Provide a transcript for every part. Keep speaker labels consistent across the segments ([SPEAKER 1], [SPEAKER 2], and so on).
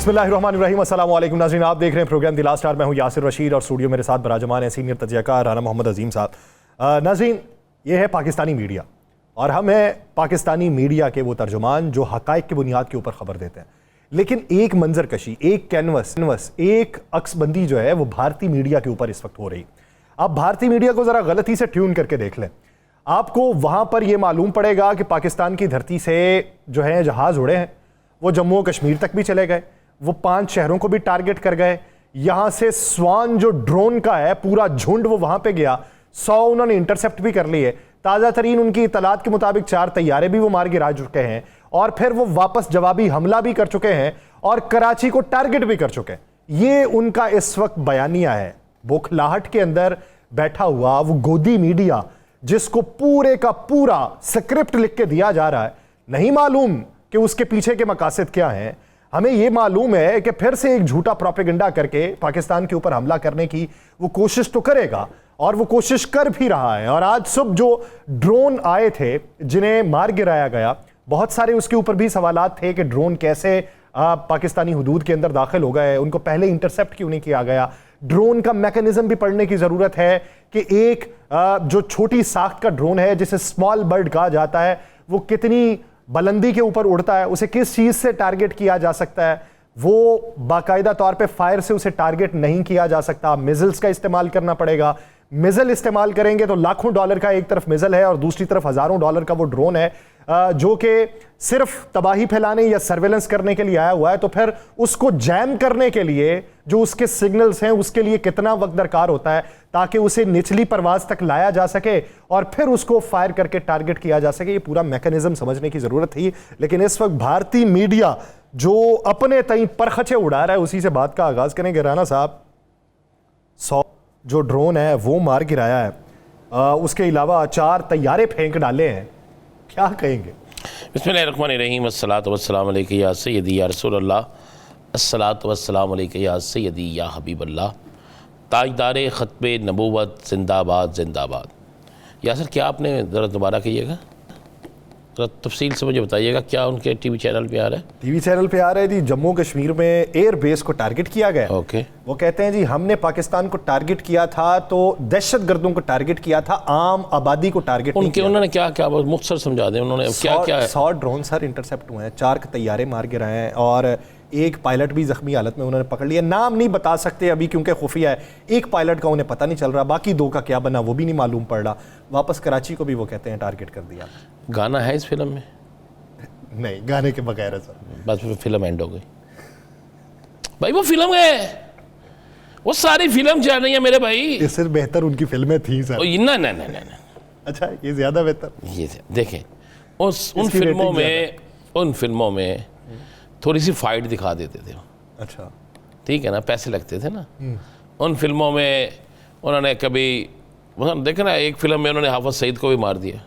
[SPEAKER 1] बिस्मिल्लाहिर्रहमानिर्रहीम, अस्सलाम वालेकुम नाज़रीन, आप देख रहे हैं प्रोग्राम द लास्ट आवर। मैं हूं यासिर रशीद और स्टूडियो मेरे साथ बराजमान है सीनियर तजज़ियाकार राना मोहम्मद अजीम साहब। नाज़रीन, ये है पाकिस्तानी मीडिया और हम हैं पाकिस्तानी मीडिया के वो तर्जुमान जो हक़ाइक़ की बुनियाद के ऊपर ख़बर देते हैं। लेकिन एक मंजर कशी, एक कैनवस, एक अक्सबंदी जो है वो भारतीय मीडिया के ऊपर इस वक्त हो रही। आप भारतीय मीडिया को ज़रा गलती से ट्यून करके देख लें, आपको वहाँ पर यह मालूम पड़ेगा कि पाकिस्तान की धरती से जो है जहाज़ उड़े हैं, वो जम्मू कश्मीर तक भी चले गए, वो 5 शहरों को भी टारगेट कर गए। यहां से स्वान जो ड्रोन का है पूरा झुंड वो वहां पे गया, 100 उन्होंने इंटरसेप्ट भी कर लिए। ताज़ा तरीन उनकी इतलात के मुताबिक 4 तैयारे भी वो मार गिरा चुके हैं और फिर वो वापस जवाबी हमला भी कर चुके हैं और कराची को टारगेट भी कर चुके हैं। ये उनका इस वक्त बयानिया है। बौखलाहट के अंदर बैठा हुआ वो गोदी मीडिया जिसको पूरे का पूरा स्क्रिप्ट लिख के दिया जा रहा है, नहीं मालूम कि उसके पीछे के मकासद क्या हैं। हमें यह मालूम है कि फिर से एक झूठा प्रोपेगेंडा करके पाकिस्तान के ऊपर हमला करने की वो कोशिश तो करेगा और वो कोशिश कर भी रहा है। और आज सुबह जो ड्रोन आए थे जिन्हें मार गिराया गया, बहुत सारे उसके ऊपर भी सवालात थे कि ड्रोन कैसे पाकिस्तानी हुदूद के अंदर दाखिल हो गए, उनको पहले इंटरसेप्ट क्यों नहीं किया गया। ड्रोन का मैकेनिज्म भी पढ़ने की जरूरत है कि एक जो छोटी साख्त का ड्रोन है जिसे स्मॉल बर्ड कहा जाता है, वो कितनी बुलंदी के ऊपर उड़ता है, उसे किस चीज से टारगेट किया जा सकता है। वो बाकायदा तौर पे फायर से उसे टारगेट नहीं किया जा सकता, मिजल्स का इस्तेमाल करना पड़ेगा। मिजल इस्तेमाल करेंगे तो लाखों डॉलर का एक तरफ मिजल है और दूसरी तरफ हजारों डॉलर का वो ड्रोन है जो कि सिर्फ तबाही फैलाने या सर्वेलेंस करने के लिए आया हुआ है। तो फिर उसको जैम करने के लिए जो उसके सिग्नल्स हैं उसके लिए कितना वक्त दरकार होता है ताकि उसे निचली परवाज तक लाया जा सके और फिर उसको फायर करके टारगेट किया जा सके। ये पूरा मैकेनिज्म समझने की जरूरत थी। लेकिन इस वक्त भारतीय मीडिया जो अपने तई परखचे उड़ा रहा है, उसी से बात का आगाज करेंगे। राना साहब, 100 जो ड्रोन है वो मार गिराया है, उसके अलावा 4 तैयारे फेंक डाले हैं, क्या कहेंगे?
[SPEAKER 2] बिस्मिल्लाहिर्रहमानिर्रहीम, अस्सलातु वस्सलामु अलैका या सय्यदी या रसूलल्लाह, अस्सलातु वस्सलामु अलैका या सय्यदी या हबीबल्लाह, ताजदार ख़त्मे नबूवत जिंदाबाद जिंदाबाद। यासर, क्या आपने ज़रा दोबारा कहिएगा, ज़रा तफसील से मुझे बताइएगा, क्या उनके टीवी चैनल पे आ रहा है? टीवी
[SPEAKER 1] चैनल पे आ रहा है जी। जम्मू कश्मीर में एयर बेस को टारगेट किया गया।
[SPEAKER 2] ओके।
[SPEAKER 1] वो कहते हैं जी हमने पाकिस्तान को टारगेट किया था तो दहशत गर्दों को टारगेट किया था, आम आबादी को टारगेट नहीं किया।
[SPEAKER 2] उन्होंने क्या क्या मुख्तसर समझा दें, उन्होंने क्या क्या?
[SPEAKER 1] 100 ड्रोन सर इंटरसेप्ट हुए हैं, 4 तैयारे मार गिराए हैं और एक पायलट भी जख्मी हालत में उन्होंने पकड़ लिया। नाम नहीं बता सकते अभी क्योंकि खुफिया है। एक पायलट का उन्हें पता नहीं चल रहा, बाकी 2 का क्या बना वो भी नहीं मालूम पड़ रहा। वापस कराची को भी वो कहते हैं टारगेट कर दिया।
[SPEAKER 2] गाना है इस फिल्म में?
[SPEAKER 1] नहीं, गाने के बगैर है सर।
[SPEAKER 2] बस फिल्म एंड हो गई भाई। वो फिल्म है, वो सारी फिल्म चल रही है मेरे भाई।
[SPEAKER 1] इससे बेहतर उनकी फिल्में थी सर।
[SPEAKER 2] ना ना ना ना।
[SPEAKER 1] अच्छा, ये ज्यादा बेहतर।
[SPEAKER 2] ये देखें उन फिल्मों में थोड़ी सी फाइट दिखा देते थे।
[SPEAKER 1] अच्छा,
[SPEAKER 2] ठीक है ना, पैसे लगते थे ना। उन फिल्मों में उन्होंने कभी देखा ना, एक फिल्म में उन्होंने हाफिज सईद को भी मार दिया।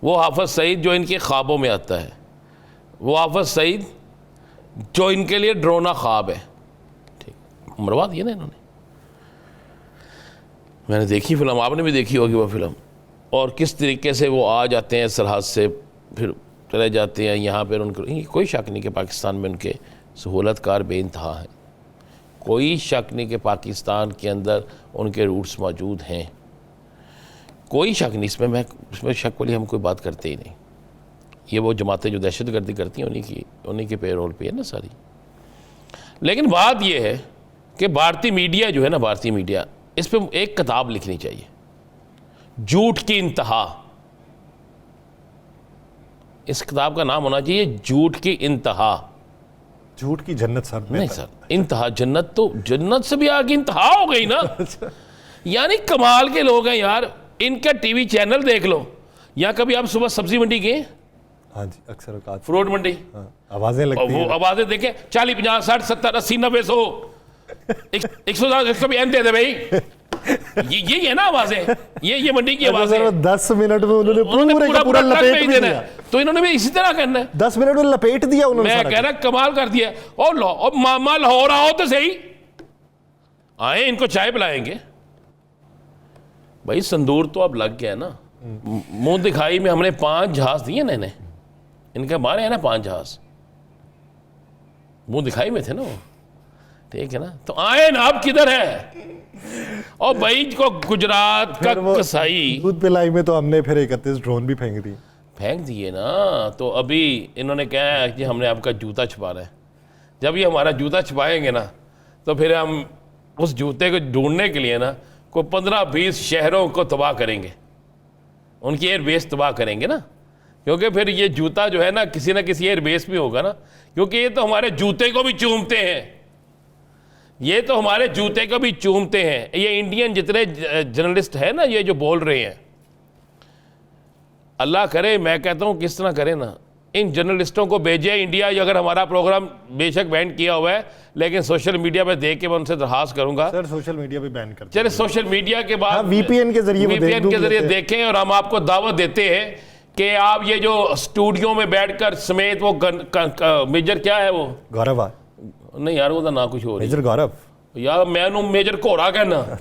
[SPEAKER 2] वो हाफिज सईद जो इनके ख्वाबों में आता है, वो हाफिज सईद जो इनके लिए ड्रोना ख्वाब है, ठीक, मरवा दिया ना इन्होंने। मैंने देखी फिल्म, आपने भी देखी होगी वो फिल्म, और किस तरीके से वो आ जाते हैं सरहद से, फिर चले जाते हैं यहाँ पर। उनको कोई शक नहीं कि पाकिस्तान में उनके सहूलतकार बेइंतहा हैं, कोई शक नहीं कि पाकिस्तान के अंदर उनके रूट्स मौजूद हैं, कोई शक नहीं इसमें। इसमें शक वाली हम कोई बात करते ही नहीं। ये वो जमातें जो दहशतगर्दी करती हैं उन्हीं की पेरोल पे है ना सारी। लेकिन बात ये है कि भारतीय मीडिया जो है ना, भारतीय मीडिया, इस पर एक किताब लिखनी चाहिए, झूठ की इंतहा। इस किताब का नाम होना चाहिए झूठ की इंतहा।
[SPEAKER 1] झूठ की जन्नत सर
[SPEAKER 2] नहीं सर, इंतहा। जन्नत तो जन्नत से भी आगे इंतहा हो गई ना। यानी कमाल के लोग हैं यार। इनका टीवी चैनल देख लो, या कभी आप सुबह सब्जी मंडी गए?
[SPEAKER 1] हाँ जी, अक्सर
[SPEAKER 2] फ्रूट मंडी।
[SPEAKER 1] हाँ, आवाजें लगती हैं।
[SPEAKER 2] वो आवाजें देखें, 40 50 60 70 80 90 100 110 100 भी दे भाई। ये है ना आवाजें, ये मंडी की आवाजें।
[SPEAKER 1] 10 मिनट में उन्होंने पूरा लपेट दिया।
[SPEAKER 2] तो इन्होंने भी इसी तरह करना है।
[SPEAKER 1] 10 मिनट में लपेट दिया उन्होंने।
[SPEAKER 2] मैं कह रहा कमाल कर दिया। और मामा लाहौर आओ तो सही, आए इनको चाय पिलाएंगे भाई। संदूर तो अब लग गया ना। मुंह दिखाई में हमने 5 जहाज दिए ना इन्हें, इनके मारे हैं ना 5 जहाज। मुंह दिखाई में थे ना वो, ठीक है ना। तो आए ना, आप किधर है? और भाई को गुजरात का कसाई
[SPEAKER 1] दूध पिलाई में तो हमने फिर 31 ड्रोन भी फेंक दी,
[SPEAKER 2] फेंक दिए ना। तो अभी इन्होंने कहा है कि हमने आपका जूता छुपाना है। जब ये हमारा जूता छुपाएंगे ना, तो फिर हम उस जूते को ढूंढने के लिए ना कोई 15-20 शहरों को तबाह करेंगे, उनकी एयरबेस तबाह करेंगे ना। क्योंकि फिर ये जूता जो है ना किसी एयरबेस में होगा ना, क्योंकि ये तो हमारे जूते को भी चूमते हैं, ये तो हमारे जूते को भी चूमते हैं। ये इंडियन जितने जर्नलिस्ट हैं ना, ये जो बोल रहे हैं, अल्लाह करे, मैं कहता हूँ किस तरह करे ना, इन जर्नलिस्टों को भेजे इंडिया। अगर हमारा प्रोग्राम बेशक बैन किया हुआ है, लेकिन सोशल मीडिया पे देख के मैं उनसे दरखास्त करूंगा,
[SPEAKER 1] सर सोशल मीडिया पे बैन कर
[SPEAKER 2] चले सोशल मीडिया के बाद
[SPEAKER 1] वीपीएन के जरिए
[SPEAKER 2] देखें। और हम आपको दावत देते हैं कि आप ये जो स्टूडियो में बैठकर समेत वो मेजर क्या है वो
[SPEAKER 1] गौरव,
[SPEAKER 2] नहीं यार, वो तो ना कुछ हो रही
[SPEAKER 1] मेजर गौरव
[SPEAKER 2] यार, मैं मेजर घोड़ा कहना,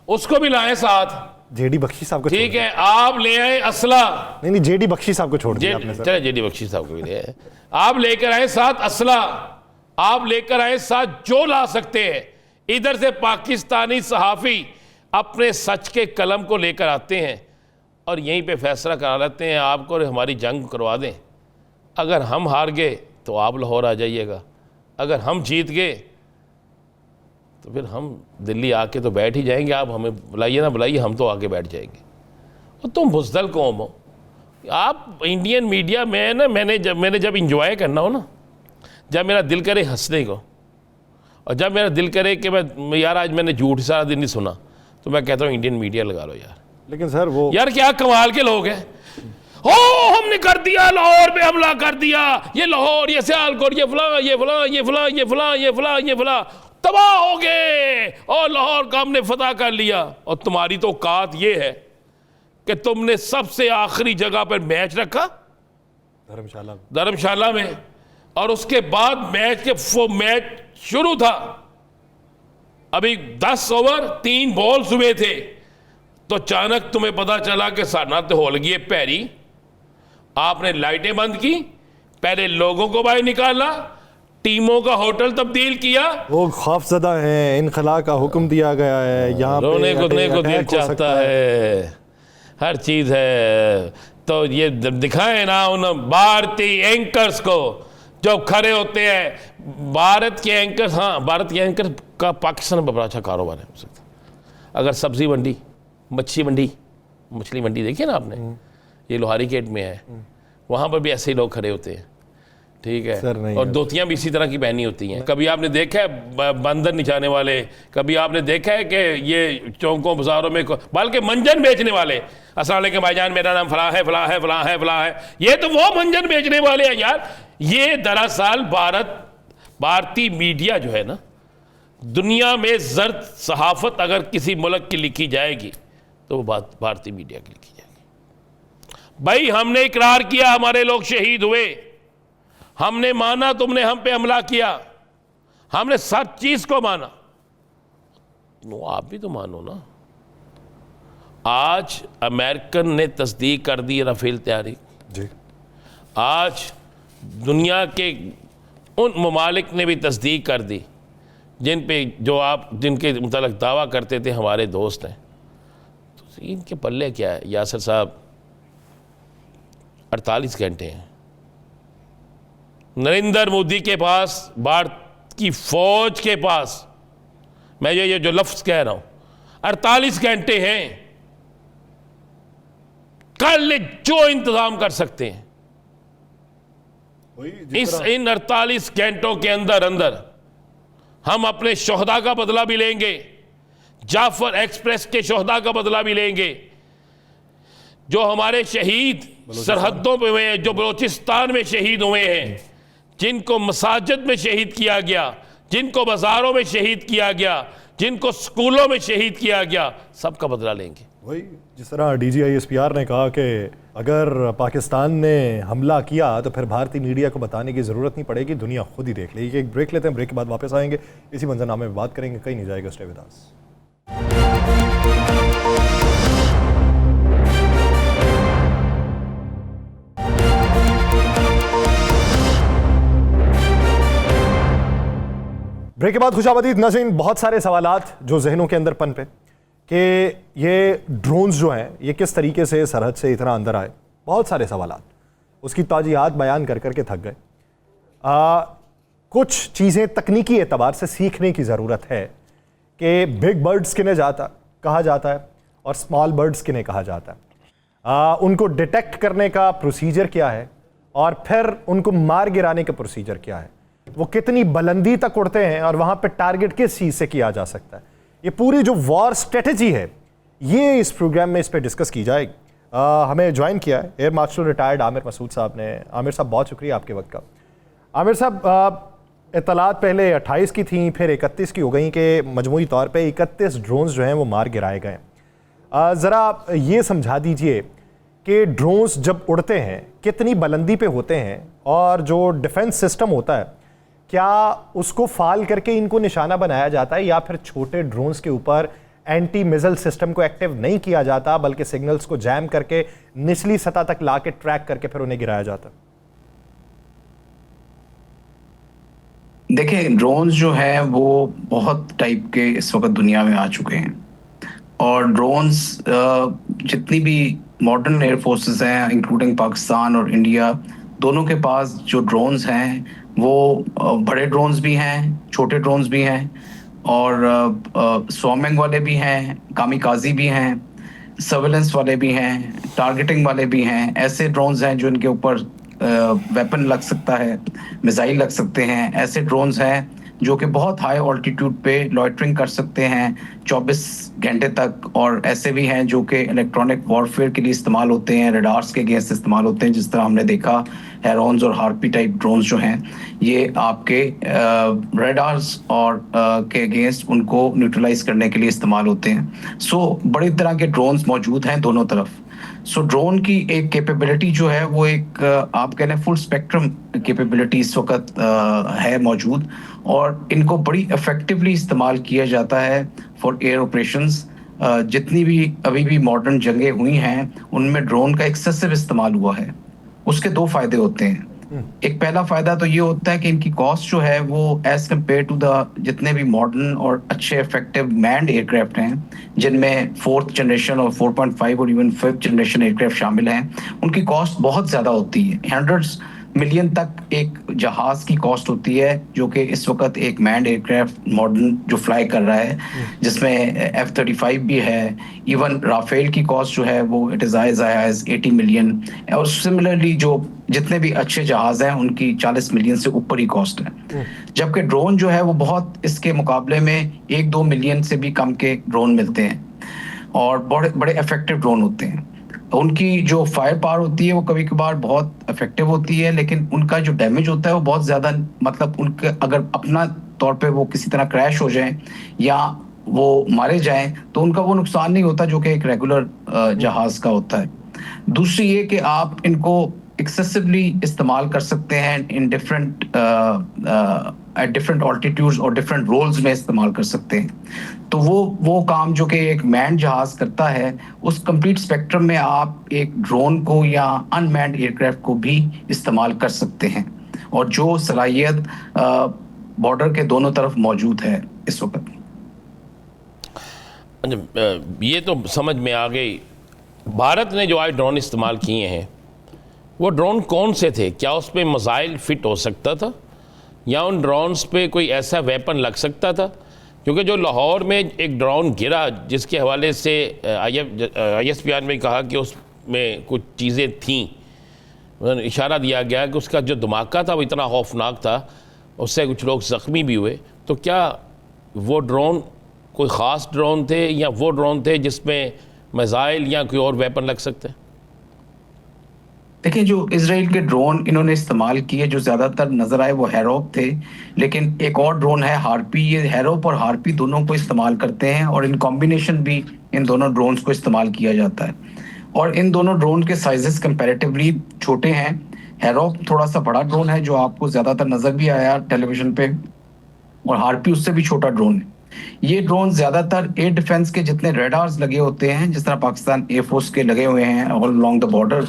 [SPEAKER 2] उसको भी लाए साथ।
[SPEAKER 1] जेडी बख्शी साहब को,
[SPEAKER 2] ठीक है, आप ले आए असला,
[SPEAKER 1] नहीं जेडी बख्शी साहब को छोड़ दिया आपने सर।
[SPEAKER 2] चले जेडी बख्शी साहब को भी ले आए। आप लेकर आए साथ असला, आप लेकर आए साथ जो ला सकते हैं। इधर से पाकिस्तानी सहाफी अपने सच के कलम को लेकर आते हैं और यहीं पे फैसला करा लेते हैं आपको, और हमारी जंग करवा दें। अगर हम हार गए तो आप लाहौर आ जाइएगा, अगर हम जीत गए तो फिर हम दिल्ली आके तो बैठ ही जाएंगे। आप हमें बुलाइए ना बुलाइए, हम तो आके बैठ जाएंगे। और तुम बुज़दिल कौम हो। आप इंडियन मीडिया में ना, मैंने जब इंजॉय करना हो ना, जब मेरा दिल करे हंसने को, और जब मेरा दिल करे कि मैं यार आज मैंने झूठ सारा दिन नहीं सुना, तो मैं कहता हूँ इंडियन मीडिया लगा लो यार।
[SPEAKER 1] लेकिन सर वो
[SPEAKER 2] यार क्या कमाल के लोग हैं। हो हमने कर दिया, लाहौर पे हमला कर दिया, ये लाहौर, ये सियालकोट, ये फला, ये फला, ये फला, ये फला, ये फला, ये फला, तबाह हो गए और लाहौर का हमने फतह कर लिया। और तुम्हारी तो औकात ये है कि तुमने सबसे आखिरी जगह पर मैच रखा धर्मशाला में, और उसके बाद मैच शुरू था, अभी 10 ओवर 3 बॉल्स हुए थे, तो अचानक तुम्हें पता चला कि साना तो होल गई पैरी। आपने लाइटें बंद की, पहले लोगों को बाहर निकाला, टीमों का होटल तब्दील किया।
[SPEAKER 1] वो खौफजदा है, इनखला का हुक्म दिया गया है, यहाँ
[SPEAKER 2] रोने को दिल चाहता है, हर चीज है। तो ये दिखाएं ना उन भारतीय एंकर्स को जो खड़े होते हैं। भारत के एंकर्स, हाँ भारत के एंकर का पाकिस्तान में बड़ा अच्छा कारोबार है हो सकता। अगर सब्जी मंडी, मछली मंडी देखिए ना आपने, ये लोहारी गेट में है, वहाँ पर भी ऐसे ही लोग खड़े होते हैं, ठीक है। और धोतियाँ भी इसी तरह की पहनी होती हैं। कभी आपने देखा है बंदर निचाने वाले, कभी आपने देखा है कि ये चौकों बाजारों में, बल्कि मंजन बेचने वाले, अस्सलाम वालेकुम भाईजान मेरा नाम फला है फला है फला है फला है, ये तो वो मंजन बेचने वाले हैं यार। ये दरअसल भारतीय मीडिया जो है ना, दुनिया में जर्द सहाफत अगर किसी मुल्क की लिखी जाएगी तो वो बात भारतीय मीडिया की लिखी जाएगी। भाई हमने इकरार किया, हमारे लोग शहीद हुए, हमने माना तुमने हम पे हमला किया, हमने सब चीज को माना, तो आप भी तो मानो ना। आज अमेरिकन ने तस्दीक कर दी राफेल तैयारी जी, आज दुनिया के उन ममालिक ने भी तस्दीक कर दी जिनके मुतालिक दावा करते थे हमारे दोस्त हैं। तो इनके पल्ले क्या है यासर साहब, 48 घंटे हैं नरेंद्र मोदी के पास, भारत की फौज के पास, मैं ये जो लफ्ज कह रहा हूं, 48 घंटे हैं, कर ले जो इंतजाम कर सकते हैं। इन 48 घंटों के अंदर हम अपने शोहदा का बदला भी लेंगे, जाफर एक्सप्रेस के शोहदा का बदला भी लेंगे, जो हमारे शहीद सरहदों पे हुए हैं, जो बलोचिस्तान में शहीद हुए हैं, जिनको मसाजिद में शहीद किया गया, जिनको बाजारों में शहीद किया गया, जिनको स्कूलों में शहीद किया गया, सबका बदला लेंगे।
[SPEAKER 1] वही जिस तरह DGISPR ने कहा कि अगर पाकिस्तान ने हमला किया तो फिर भारतीय मीडिया को बताने की ज़रूरत नहीं पड़ेगी, दुनिया खुद ही देख लेगी। एक ब्रेक लेते हैं, ब्रेक के बाद वापस आएंगे, इसी मंजरनामे में बात करेंगे, कहीं नहीं जाएगा, स्टे विद अस। ब्रेक के बाद खुशामदीद नाज़रीन, बहुत सारे सवालात जो जहनों के अंदर पनपे कि ये ड्रोन्स जो हैं ये किस तरीके से सरहद से इतना अंदर आए। बहुत सारे सवालात, उसकी ताजियात बयान कर करके थक गए। कुछ चीज़ें तकनीकी एतबार से सीखने की ज़रूरत है कि बिग बर्ड्स किन्हें कहा जाता है और स्मॉल बर्ड्स किन्हें कहा जाता है, उनको डिटेक्ट करने का प्रोसीजर क्या है और फिर उनको मार गिराने का प्रोसीजर क्या है, वो कितनी बुलंदी तक उड़ते हैं और वहाँ पे टारगेट किस चीज़ से किया जा सकता है। ये पूरी जो वॉर स्ट्रेटजी है ये इस प्रोग्राम में इस पर डिस्कस की जाएगी। हमें ज्वाइन किया है air marshal retired Aamir Masood साहब ने। आमिर साहब बहुत शुक्रिया आपके वक्त का। आमिर साहब, इत्तलात पहले 28 की थी, फिर 31 की हो गई कि मजमूई तौर पे 31 ड्रोन्स जो हैं वो मार गिराए गए। ज़रा ये समझा दीजिए कि ड्रोन्स जब उड़ते हैं कितनी बुलंदी पे होते हैं और जो डिफेंस सिस्टम होता है क्या उसको फाल करके इनको निशाना बनाया जाता है या फिर छोटे ड्रोन्स के ऊपर एंटी मिसाइल सिस्टम को एक्टिव नहीं किया जाता बल्कि सिग्नल्स को जैम करके निचली सतह तक लाके ट्रैक करके फिर उन्हें गिराया जाता?
[SPEAKER 3] देखिए, ड्रोन्स जो है वो बहुत टाइप के इस वक्त दुनिया में आ चुके हैं और ड्रोन्स जितनी भी मॉडर्न एयर फोर्सेस हैं इंक्लूडिंग पाकिस्तान और इंडिया, दोनों के पास जो ड्रोन्स हैं वो बड़े ड्रोन्स भी हैं, छोटे ड्रोन्स भी हैं और स्वॉर्मिंग वाले भी हैं, कामिकाजी भी हैं, सर्वेलेंस वाले भी हैं, टारगेटिंग वाले भी हैं। ऐसे ड्रोन्स हैं जो इनके ऊपर वेपन लग सकता है, मिसाइल लग सकते हैं। ऐसे ड्रोन्स हैं जो कि बहुत हाई ऑल्टीट्यूड पे लॉइटरिंग कर सकते हैं 24 घंटे तक, और ऐसे भी हैं जो कि इलेक्ट्रॉनिक वॉरफेयर के लिए इस्तेमाल होते हैं, रडार्स के अगेंस्ट इस्तेमाल होते हैं। जिस तरह हमने देखा हेरॉन्स और हार्पी टाइप ड्रोन्स जो हैं ये आपके रडार्स और के अगेंस्ट उनको न्यूट्रलाइज करने के लिए इस्तेमाल होते हैं। सो बड़ी तरह के ड्रोन्स मौजूद हैं दोनों तरफ। सो ड्रोन की एक कैपेबिलिटी जो है वो एक आप कह लें फुल स्पेक्ट्रम कैपेबिलिटी इस वक्त है मौजूद, और इनको बड़ी इफेक्टिवली इस्तेमाल किया जाता है फॉर एयर ऑपरेशंस। जितनी भी अभी भी मॉडर्न जंगें हुई हैं उनमें ड्रोन का एक्सेसिव इस्तेमाल हुआ है। उसके दो फायदे होते हैं। एक पहला फायदा तो ये होता है कि इनकी कॉस्ट जो है वो एज कम्पेयर टू द जितने भी मॉडर्न और अच्छे इफेक्टिव मैन्ड एयरक्राफ्ट हैं जिनमें 4th जनरेशन और 4.5 और इवन 5th जनरेशन एयरक्राफ्ट शामिल हैं, उनकी कॉस्ट बहुत ज़्यादा होती है। हंड्रेड्स मिलियन तक एक जहाज की कॉस्ट होती है जो कि इस वक्त एक मैन्ड एयरक्राफ्ट मॉडर्न जो फ्लाई कर रहा है जिसमें F-35 भी है। इवन राफेल की कॉस्ट जो है वो इट इज़ एज 80 मिलियन, और सिमिलरली जो जितने भी अच्छे जहाज हैं उनकी 40 मिलियन से ऊपर ही कॉस्ट है। जबकि ड्रोन जो है वो बहुत इसके मुकाबले में 1-2 मिलियन से भी कम के ड्रोन मिलते हैं और बड़े बड़े इफेक्टिव ड्रोन होते हैं। उनकी जो फायर पावर होती है वो कभी कभार बहुत इफेक्टिव होती है, लेकिन उनका जो डैमेज होता है वो बहुत ज़्यादा, मतलब उनके अगर अपना तौर पे वो किसी तरह क्रैश हो जाए या वो मारे जाएं तो उनका वो नुकसान नहीं होता जो कि एक रेगुलर जहाज का होता है। दूसरी ये कि आप इनको एक्सेसिवली इस्तेमाल कर सकते हैं in different at different altitudes और डिफरेंट रोल्स में इस्तेमाल कर सकते हैं। तो वो काम जो कि एक मैन्ड जहाज करता है उस कंप्लीट स्पेक्ट्रम में आप एक ड्रोन को या अनमैन्ड एयरक्राफ्ट को भी इस्तेमाल कर सकते हैं, और जो सलाहियत बॉर्डर के दोनों तरफ मौजूद है इस वक्त।
[SPEAKER 2] ये तो समझ में आ गई। भारत ने जो आज ड्रोन इस्तेमाल किए हैं वो ड्रोन कौन से थे? क्या उस पर मिसाइल फिट हो सकता था या उन ड्रोन्स पे कोई ऐसा वेपन लग सकता था? क्योंकि जो लाहौर में एक ड्रोन गिरा जिसके हवाले से ISPR में कहा कि उसमें कुछ चीज़ें थीं, इशारा दिया गया कि उसका जो धमाका था वो इतना खौफनाक था, उससे कुछ लोग ज़ख्मी भी हुए। तो क्या वो ड्रोन कोई ख़ास ड्रोन थे या वो ड्रोन थे जिसमें मिसाइल या कोई और वेपन लग सकते हैं?
[SPEAKER 3] देखिए, जो इजराइल के ड्रोन इन्होंने इस्तेमाल किए जो ज़्यादातर नज़र आए वो हैरोप थे, लेकिन एक और ड्रोन है हार्पी। ये हैरोप और हार्पी दोनों को इस्तेमाल करते हैं और इन कॉम्बिनेशन भी इन दोनों ड्रोन्स को इस्तेमाल किया जाता है। और इन दोनों ड्रोन के साइजेस कंपैरेटिवली छोटे हैं। हैरोप थोड़ा सा बड़ा ड्रोन है जो आपको ज़्यादातर नज़र भी आया टेलीविजन पे, और हार्पी उससे भी छोटा ड्रोन है। ये ड्रोन ज़्यादातर एयर डिफेंस के जितने रेडार्स लगे होते हैं, जिस तरह पाकिस्तान एयरफोर्स के लगे हुए हैं ऑल अलोंग द बॉर्डर,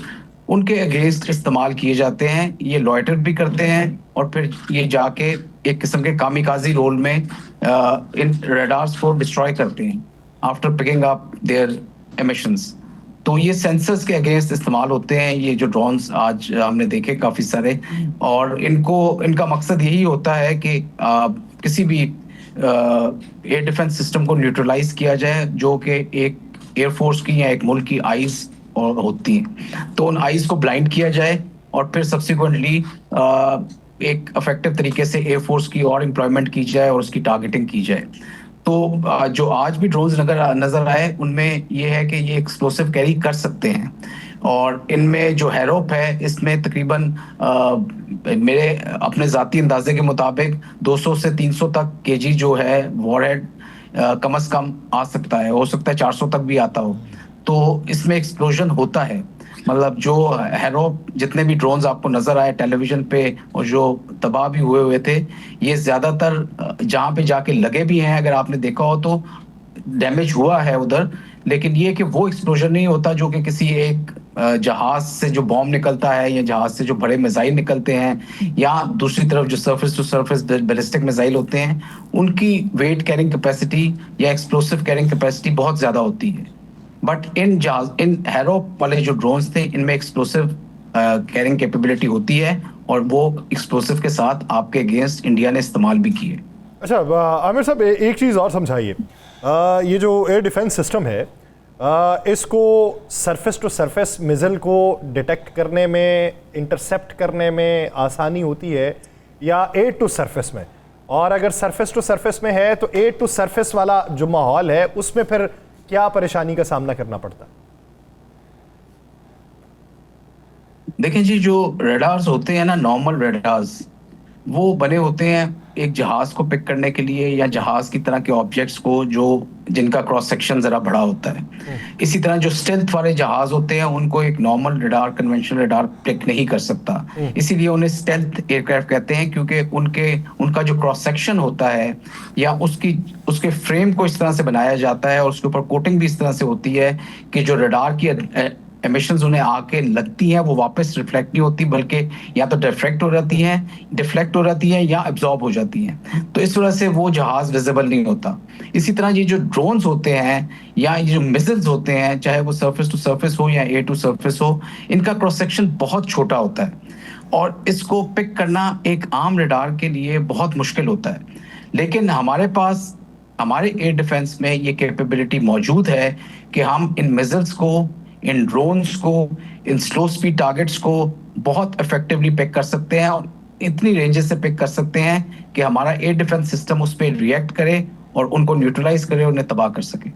[SPEAKER 3] उनके अगेंस्ट इस्तेमाल किए जाते हैं। ये लॉयटर भी करते हैं और फिर ये जाके एक किस्म के कामिकाजी रोल में इन रडार्स को डिस्ट्रॉय करते हैं after picking up their emissions. तो ये सेंसर्स के अगेंस्ट इस्तेमाल होते हैं ये जो ड्रोन्स आज हमने देखे काफ़ी सारे, और इनका मकसद यही होता है कि किसी भी एयर डिफेंस सिस्टम को न्यूट्रलाइज किया जाए जो कि एक एयरफोर्स की या एक मुल्क की आइज और होती हैं। तो उन आइज को ब्लाइंड किया जाए और फिर सब्सिक्वेंटली एक इफेक्टिव तरीके से एयरफोर्स की और एम्प्लॉयमेंट की जाए और उसकी टारगेटिंग की जाए। तो जो आज भी ड्रोन्स नजर आए उनमें ये है कि ये एक्सप्लोसिव कैरी कर सकते हैं, और इनमें जो हैरोप है इसमें तकरीबन मेरे अपने ज़ाती अंदाजे के मुताबिक 200 से 300 तक केजी जो है वॉरहेड कम से कम आ सकता है, हो सकता है 400 तक भी आता हो। तो इसमें एक्सप्लोजन होता है। मतलब जो हैरोप जितने भी ड्रोन्स आपको नजर आए टेलीविजन पे और जो तबाह भी हुए थे, ये ज्यादातर जहाँ पे जाके लगे भी हैं, अगर आपने देखा हो तो डैमेज हुआ है उधर, लेकिन ये कि वो एक्सप्लोजन नहीं होता जो कि किसी एक जहाज से जो बॉम्ब निकलता है या जहाज से जो बड़े मिसाइल निकलते हैं, या दूसरी तरफ जो surface to surface ballistic missile होते हैं, उनकी वेट कैरिंग कैपेसिटी या एक्सप्लोसिव कैरिंग कैपेसिटी बहुत ज्यादा होती है। बट इन हैरोप वाले जो ड्रोन्स थे इनमें एक्सप्लोसिव कैरिंग कैपेबिलिटी होती है, और वो एक्सप्लोसिव के साथ आपके अगेंस्ट इंडिया ने इस्तेमाल भी किए।
[SPEAKER 1] अच्छा आमिर साहब, एक चीज़ और समझाइए, ये जो एयर डिफेंस सिस्टम है इसको सरफेस टू सरफेस मिसाइल को डिटेक्ट करने में, इंटरसेप्ट करने में आसानी होती है या एयर टू सरफेस में? और अगर सरफेस टू सरफेस में है तो एयर टू सरफेस वाला जो माहौल है उसमें फिर क्या परेशानी का सामना करना पड़ता है?
[SPEAKER 3] देखिए जी, जो रडार्स होते हैं ना, नॉर्मल रडार्स, वो बने होते हैं एक जहाज को पिक करने के लिए या जहाज की तरह के ऑब्जेक्ट्स को जो जिनका क्रॉस सेक्शन जरा बड़ा होता है। इसी तरह जो स्टेल्थ वाले जहाज होते हैं उनको एक normal radar, conventional radar pick नहीं कर सकता। इसीलिए उन्हें स्टेल्थ एयरक्राफ्ट कहते हैं, क्योंकि उनका जो क्रॉस सेक्शन होता है या उसके फ्रेम को इस तरह से बनाया जाता है और उसके ऊपर कोटिंग भी इस तरह से होती है कि जो रडार की एमिशंस उन्हें आके लगती हैं वो वापस रिफ्लेक्ट नहीं होती, बल्कि या तो डिफ्लेक्ट हो जाती हैं या एब्जॉर्ब हो जाती हैं। तो इस वजह से वो जहाज विजिबल नहीं होता। इसी तरह ये जो ड्रोन्स होते हैं या ये जो मिसाइल्स होते हैं, चाहे वो सरफेस टू सरफेस हो या एयर टू सरफेस हो, इनका क्रॉस सेक्शन बहुत छोटा होता है और इसको पिक करना एक आम रडार के लिए बहुत मुश्किल होता है। लेकिन हमारे पास, हमारे एयर डिफेंस में ये कैपेबिलिटी मौजूद है कि हम इन मिसाइल्स को, इन ड्रोन्स को, इन स्लो स्पीड टारगेट्स को बहुत इफेक्टिवली पिक कर सकते हैं और इतनी रेंजेस से पिक कर सकते हैं कि हमारा एयर डिफेंस सिस्टम उस पर रिएक्ट करे और उनको न्यूट्रलाइज करे, उन्हें तबाह कर सके।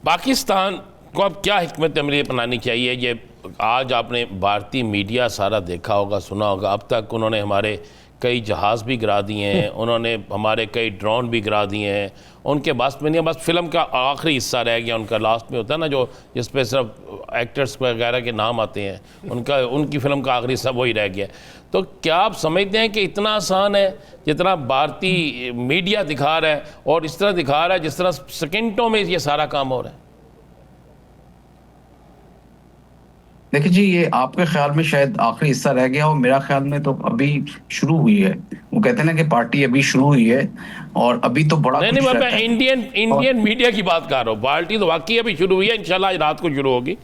[SPEAKER 2] पाकिस्तान को अब क्या हिकमत अमली अपनानी चाहिए? ये आज आपने भारतीय मीडिया सारा देखा होगा, सुना होगा, अब तक उन्होंने हमारे कई जहाज़ भी गिरा दिए हैं, उन्होंने हमारे कई ड्रोन भी गिरा दिए हैं। उनके बस में नहीं, बस फिल्म का आखिरी हिस्सा रह गया उनका, लास्ट में होता है ना जो जिस पे सिर्फ एक्टर्स वगैरह के नाम आते हैं, उनकी फिल्म का आखिरी हिस्सा वही रह गया। तो क्या आप समझते हैं कि इतना आसान है जितना भारतीय मीडिया दिखा रहा है, और इस तरह दिखा रहा है जिस तरह सेकेंडों में ये सारा काम हो रहा है?
[SPEAKER 3] देखिए जी, ये आपके ख्याल में शायद आखिरी हिस्सा रह गया और मेरा ख्याल में तो अभी शुरू हुई है। वो कहते हैं ना कि पार्टी अभी शुरू हुई है और अभी तो बड़ा
[SPEAKER 2] नहीं, मैं इंडियन मीडिया की बात कर रहा हूँ। पार्टी तो वाकई अभी शुरू हुई है, इंशाल्लाह आज रात को शुरू होगी।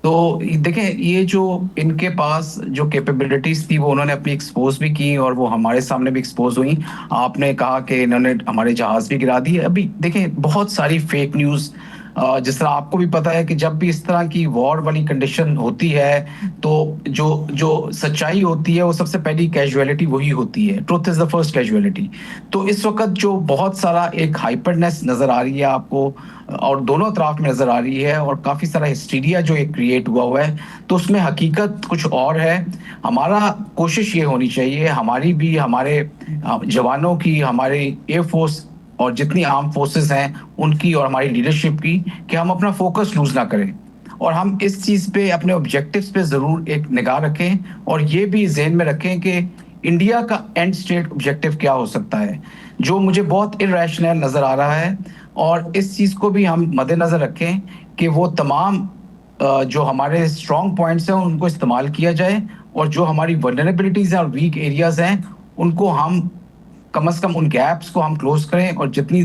[SPEAKER 3] तो देखें, ये जो इनके पास जो कैपेबिलिटीज थी वो उन्होंने अपनी एक्सपोज भी की और वो हमारे सामने भी एक्सपोज हुई। आपने कहा कि इन्होंने हमारे जहाज भी गिरा दिए। अभी देखें, बहुत सारी फेक न्यूज़, जिस तरह आपको भी पता है कि जब भी इस तरह की वॉर वाली कंडीशन होती है तो जो सच्चाई होती है वो सबसे पहली कैजुअलिटी वही होती है। Truth is the first casualty. तो इस वक्त जो बहुत सारा एक हाइपरनेस नजर आ रही है आपको और दोनों तरफ में नजर आ रही है और काफी सारा हिस्टीरिया जो एक क्रिएट हुआ है, तो उसमें हकीकत कुछ और है। हमारा कोशिश ये होनी चाहिए, हमारी भी, हमारे जवानों की, हमारे एयरफोर्स और जितनी आर्म फोर्सेस हैं उनकी और हमारी लीडरशिप की, कि हम अपना फोकस लूज ना करें और हम इस चीज पे, अपने ऑब्जेक्टिव्स पे जरूर एक निगाह रखें और ये भी ज़हन में रखें कि इंडिया का एंड स्टेट ऑब्जेक्टिव क्या हो सकता है, जो मुझे बहुत इरैशनल नजर आ रहा है। और इस चीज को भी हम मद्देनजर रखें कि वो तमाम जो हमारे स्ट्रॉन्ग पॉइंट्स हैं उनको इस्तेमाल किया जाए, और जो हमारी वल्नरेबिलिटीज हैं और वीक एरियाज हैं उनको हम कम से कम उन गैप्स को हम क्लोज करें, और जितनी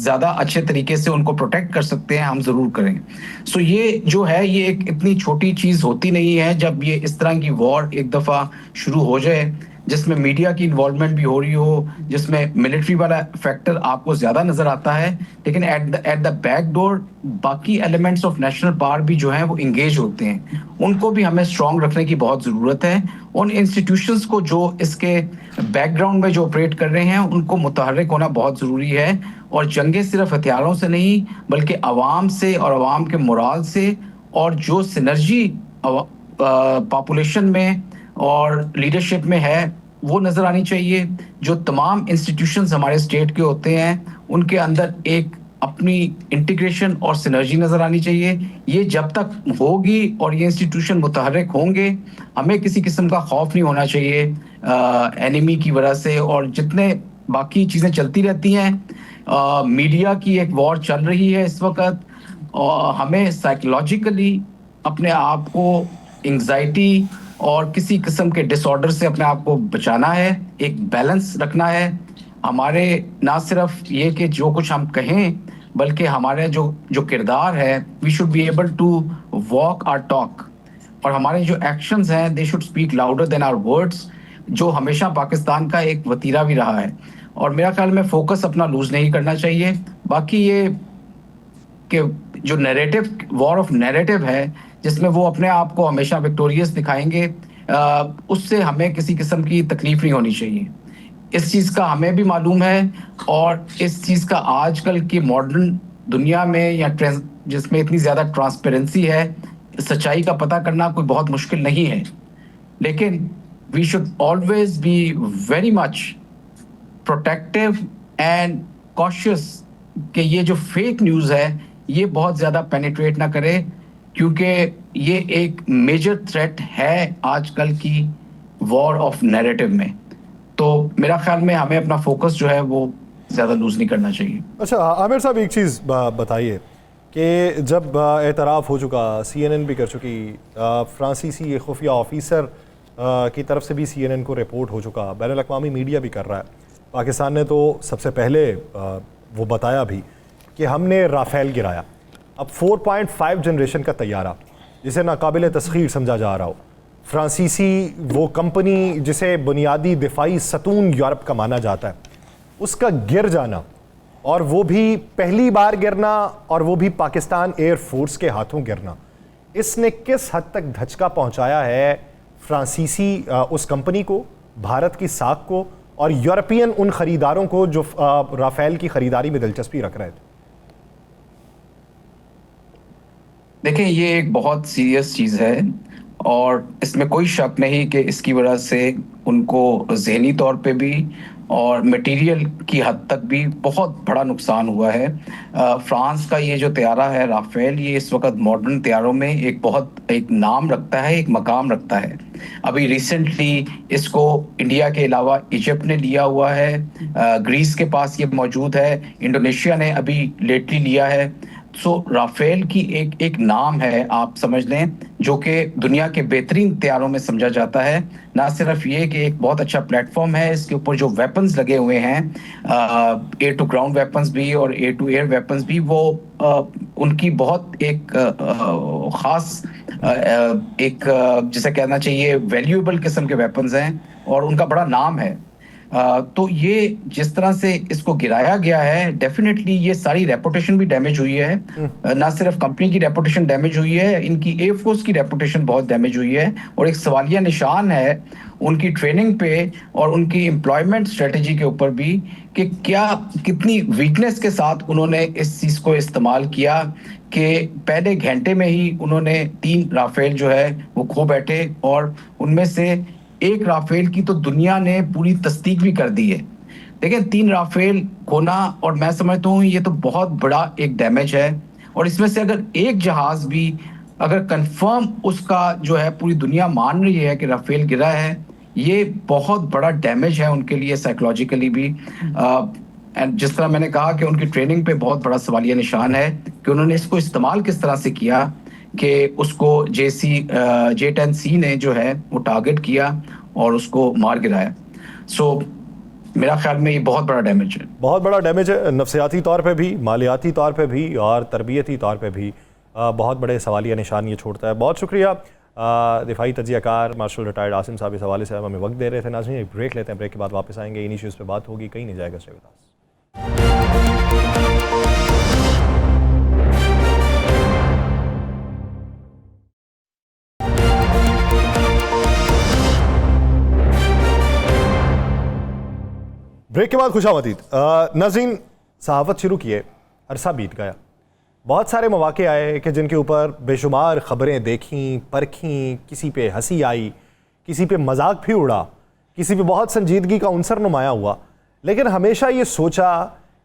[SPEAKER 3] ज़्यादा अच्छे तरीके से उनको प्रोटेक्ट कर सकते हैं हम ज़रूर करें। सो ये जो है ये एक इतनी छोटी चीज़ होती नहीं है जब ये इस तरह की वॉर एक दफ़ा शुरू हो जाए, जिसमें मीडिया की इन्वॉल्वमेंट भी हो रही हो, जिसमें मिलिट्री वाला फैक्टर आपको ज़्यादा नज़र आता है, लेकिन एट द बैक डोर बाकी एलिमेंट्स ऑफ नेशनल पावर भी जो हैं वो इंगेज होते हैं। उनको भी हमें स्ट्रॉन्ग रखने की बहुत ज़रूरत है। उन इंस्टीट्यूशंस को जो इसके बैकग्राउंड में जो ऑपरेट कर रहे हैं उनको मुतहर्रिक होना बहुत ज़रूरी है, और जंगें सिर्फ हथियारों से नहीं बल्कि आवाम से और आवाम के मोराल से, और जो सिनर्जी पॉपुलेशन में और लीडरशिप में है वो नज़र आनी चाहिए। जो तमाम इंस्टीट्यूशंस हमारे स्टेट के होते हैं उनके अंदर एक अपनी इंटीग्रेशन और सिनर्जी नज़र आनी चाहिए। ये जब तक होगी और ये इंस्टीट्यूशन मुतहर्रिक होंगे, हमें किसी किस्म का खौफ नहीं होना चाहिए एनिमी की वजह से। और जितने बाकी चीज़ें चलती रहती हैं, मीडिया की एक वॉर चल रही है इस वक्त, और हमें साइकोलॉजिकली अपने आप को एंग्जाइटी और किसी किस्म के डिसऑर्डर से अपने आप को बचाना है, एक बैलेंस रखना है। हमारे ना सिर्फ ये कि जो कुछ हम कहें बल्कि हमारे जो किरदार है, we should be able to walk our talk, और हमारे जो एक्शंस हैं they should speak louder than our words, जो हमेशा पाकिस्तान का एक वतीरा भी रहा है। और मेरा ख्याल में फोकस अपना लूज नहीं करना चाहिए। बाकी ये कि जो नैरेटिव वॉर ऑफ नैरेटिव है जिसमें वो अपने आप को हमेशा विक्टोरियस दिखाएंगे, उससे हमें किसी किस्म की तकलीफ नहीं होनी चाहिए। इस चीज़ का हमें भी मालूम है, और इस चीज़ का आजकल की मॉडर्न दुनिया में या जिसमें इतनी ज़्यादा ट्रांसपेरेंसी है, सच्चाई का पता करना कोई बहुत मुश्किल नहीं है। लेकिन we should always be very much protective and cautious कि ये जो फेक न्यूज़ है ये बहुत ज़्यादा पेनिट्रेट ना करे, क्योंकि ये एक मेजर थ्रेट है आजकल की वॉर ऑफ नैरेटिव में। तो मेरा ख्याल में हमें अपना फोकस जो है वो ज़्यादा लूज नहीं करना चाहिए।
[SPEAKER 1] अच्छा आमिर साहब, एक चीज़ बताइए कि जब एतराफ़ हो चुका, CNN भी कर चुकी, फ्रांसीसी खुफिया ऑफिसर की तरफ से भी CNN को रिपोर्ट हो चुका, बैनुल अक़वामी मीडिया भी कर रहा है, पाकिस्तान ने तो सबसे पहले वो बताया भी कि हमने राफेल गिराया। अब 4.5 जनरेशन का तैयारा जिसे नाकाबिल तस्खीर समझा जा रहा हो, फ्रांसीसी वो कंपनी जिसे बुनियादी दिफाई सतून यूरोप का माना जाता है, उसका गिर जाना, और वो भी पहली बार गिरना, और वो भी पाकिस्तान एयर फोर्स के हाथों गिरना, इसने किस हद तक धचका पहुंचाया है फ्रांसीसी उस कंपनी को, भारत की साख को, और यूरोपियन उन खरीदारों को जो राफेल की खरीदारी में दिलचस्पी रख रहे थे?
[SPEAKER 3] देखिए, ये एक बहुत सीरियस चीज़ है, और इसमें कोई शक नहीं कि इसकी वजह से उनको ज़हनी तौर पे भी और मटेरियल की हद तक भी बहुत बड़ा नुकसान हुआ है। फ्रांस का ये जो तैयारा है राफेल, ये इस वक्त मॉडर्न तैयारों में एक नाम रखता है, एक मकाम रखता है। अभी रिसेंटली इसको इंडिया के अलावा इजिप्ट ने लिया हुआ है, ग्रीस के पास ये मौजूद है, इंडोनेशिया ने अभी लेटली लिया है। सो राफेल की एक नाम है, आप समझ लें, जो कि दुनिया के बेहतरीन तैयारों में समझा जाता है। ना सिर्फ ये कि एक बहुत अच्छा प्लेटफॉर्म है, इसके ऊपर जो वेपन्स लगे हुए हैं, एयर टू ग्राउंड वेपन्स भी और एयर टू एयर वेपन्स भी, वो उनकी बहुत एक ख़ास जिसे कहना चाहिए वैल्यूएबल किस्म के वेपन्स हैं, और उनका बड़ा नाम है। तो ये जिस तरह से इसको गिराया गया है, डेफिनेटली ये सारी रेपुटेशन भी डैमेज हुई है। ना सिर्फ कंपनी की रेपुटेशन डैमेज हुई है, इनकी एयरफोर्स की रेपुटेशन बहुत डैमेज हुई है, और एक सवालिया निशान है उनकी ट्रेनिंग पे और उनकी एम्प्लॉयमेंट स्ट्रेटजी के ऊपर भी, कि क्या कितनी वीकनेस के साथ उन्होंने इस चीज़ को इस्तेमाल किया कि पहले घंटे में ही उन्होंने 3 राफेल जो है वो खो बैठे, और उनमें से एक राफेल की तो दुनिया ने पूरी तस्दीक भी कर दी है। देखिए, 3 राफेल खोना, और मैं समझता हूँ ये तो बहुत बड़ा एक डैमेज है, और इसमें से अगर एक जहाज भी अगर कंफर्म उसका जो है पूरी दुनिया मान रही है कि राफेल गिरा है, ये बहुत बड़ा डैमेज है उनके लिए साइकोलॉजिकली भी। एंड जिस तरह मैंने कहा कि उनकी ट्रेनिंग पे बहुत बड़ा सवालिया निशान है कि उन्होंने इसको इस्तेमाल किस तरह से किया, कि उसको J-10C ने जो है वो टारगेट किया और उसको मार गिराया। सो मेरा ख्याल में ये बहुत बड़ा डैमेज है,
[SPEAKER 1] बहुत बड़ा डैमेज है, नफसियाती तौर पे भी, मालियाती तौर पे भी और तरबियती तौर पे भी बहुत बड़े सवालिया निशान ये छोड़ता है। बहुत शुक्रिया दिफाई तजियाकार मार्शल रिटायर्ड आसिम साहब इस हवाले से हमें वक्त दे रहे थे। नाज़रीन एक ब्रेक लेते हैं, ब्रेक के बाद वापस आएंगे, इन इश्यूज़ पे बात होगी, कहीं नहीं जाएगा। Stay with us. ब्रेक के बाद खुशामदीद। नाज़रीन सहाफ़त शुरू किए, अरसा बीत गया, बहुत सारे मौके आए कि जिनके ऊपर बेशुमार ख़बरें देखीं, परखीं, किसी पे हंसी आई, किसी पे मजाक भी उड़ा, किसी पे बहुत संजीदगी का उनसर नुमाया हुआ, लेकिन हमेशा ये सोचा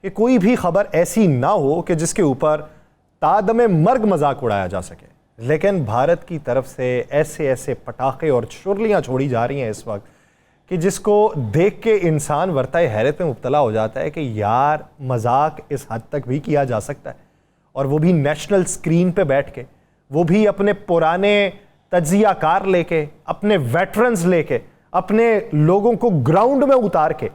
[SPEAKER 1] कि कोई भी ख़बर ऐसी ना हो कि जिसके ऊपर तादमे मर्ग मजाक उड़ाया जा सके। लेकिन भारत की तरफ से ऐसे ऐसे पटाखे और चुरलियाँ छोड़ी जा रही हैं इस वक्त कि जिसको देख के इंसान वर्ताए हैरत में मुब्तला हो जाता है कि यार मजाक इस हद तक भी किया जा सकता है, और वो भी नेशनल स्क्रीन पे बैठ के, वो भी अपने पुराने तज्जियाकार लेके, अपने वेटरन्स लेके, अपने लोगों को ग्राउंड में उतार के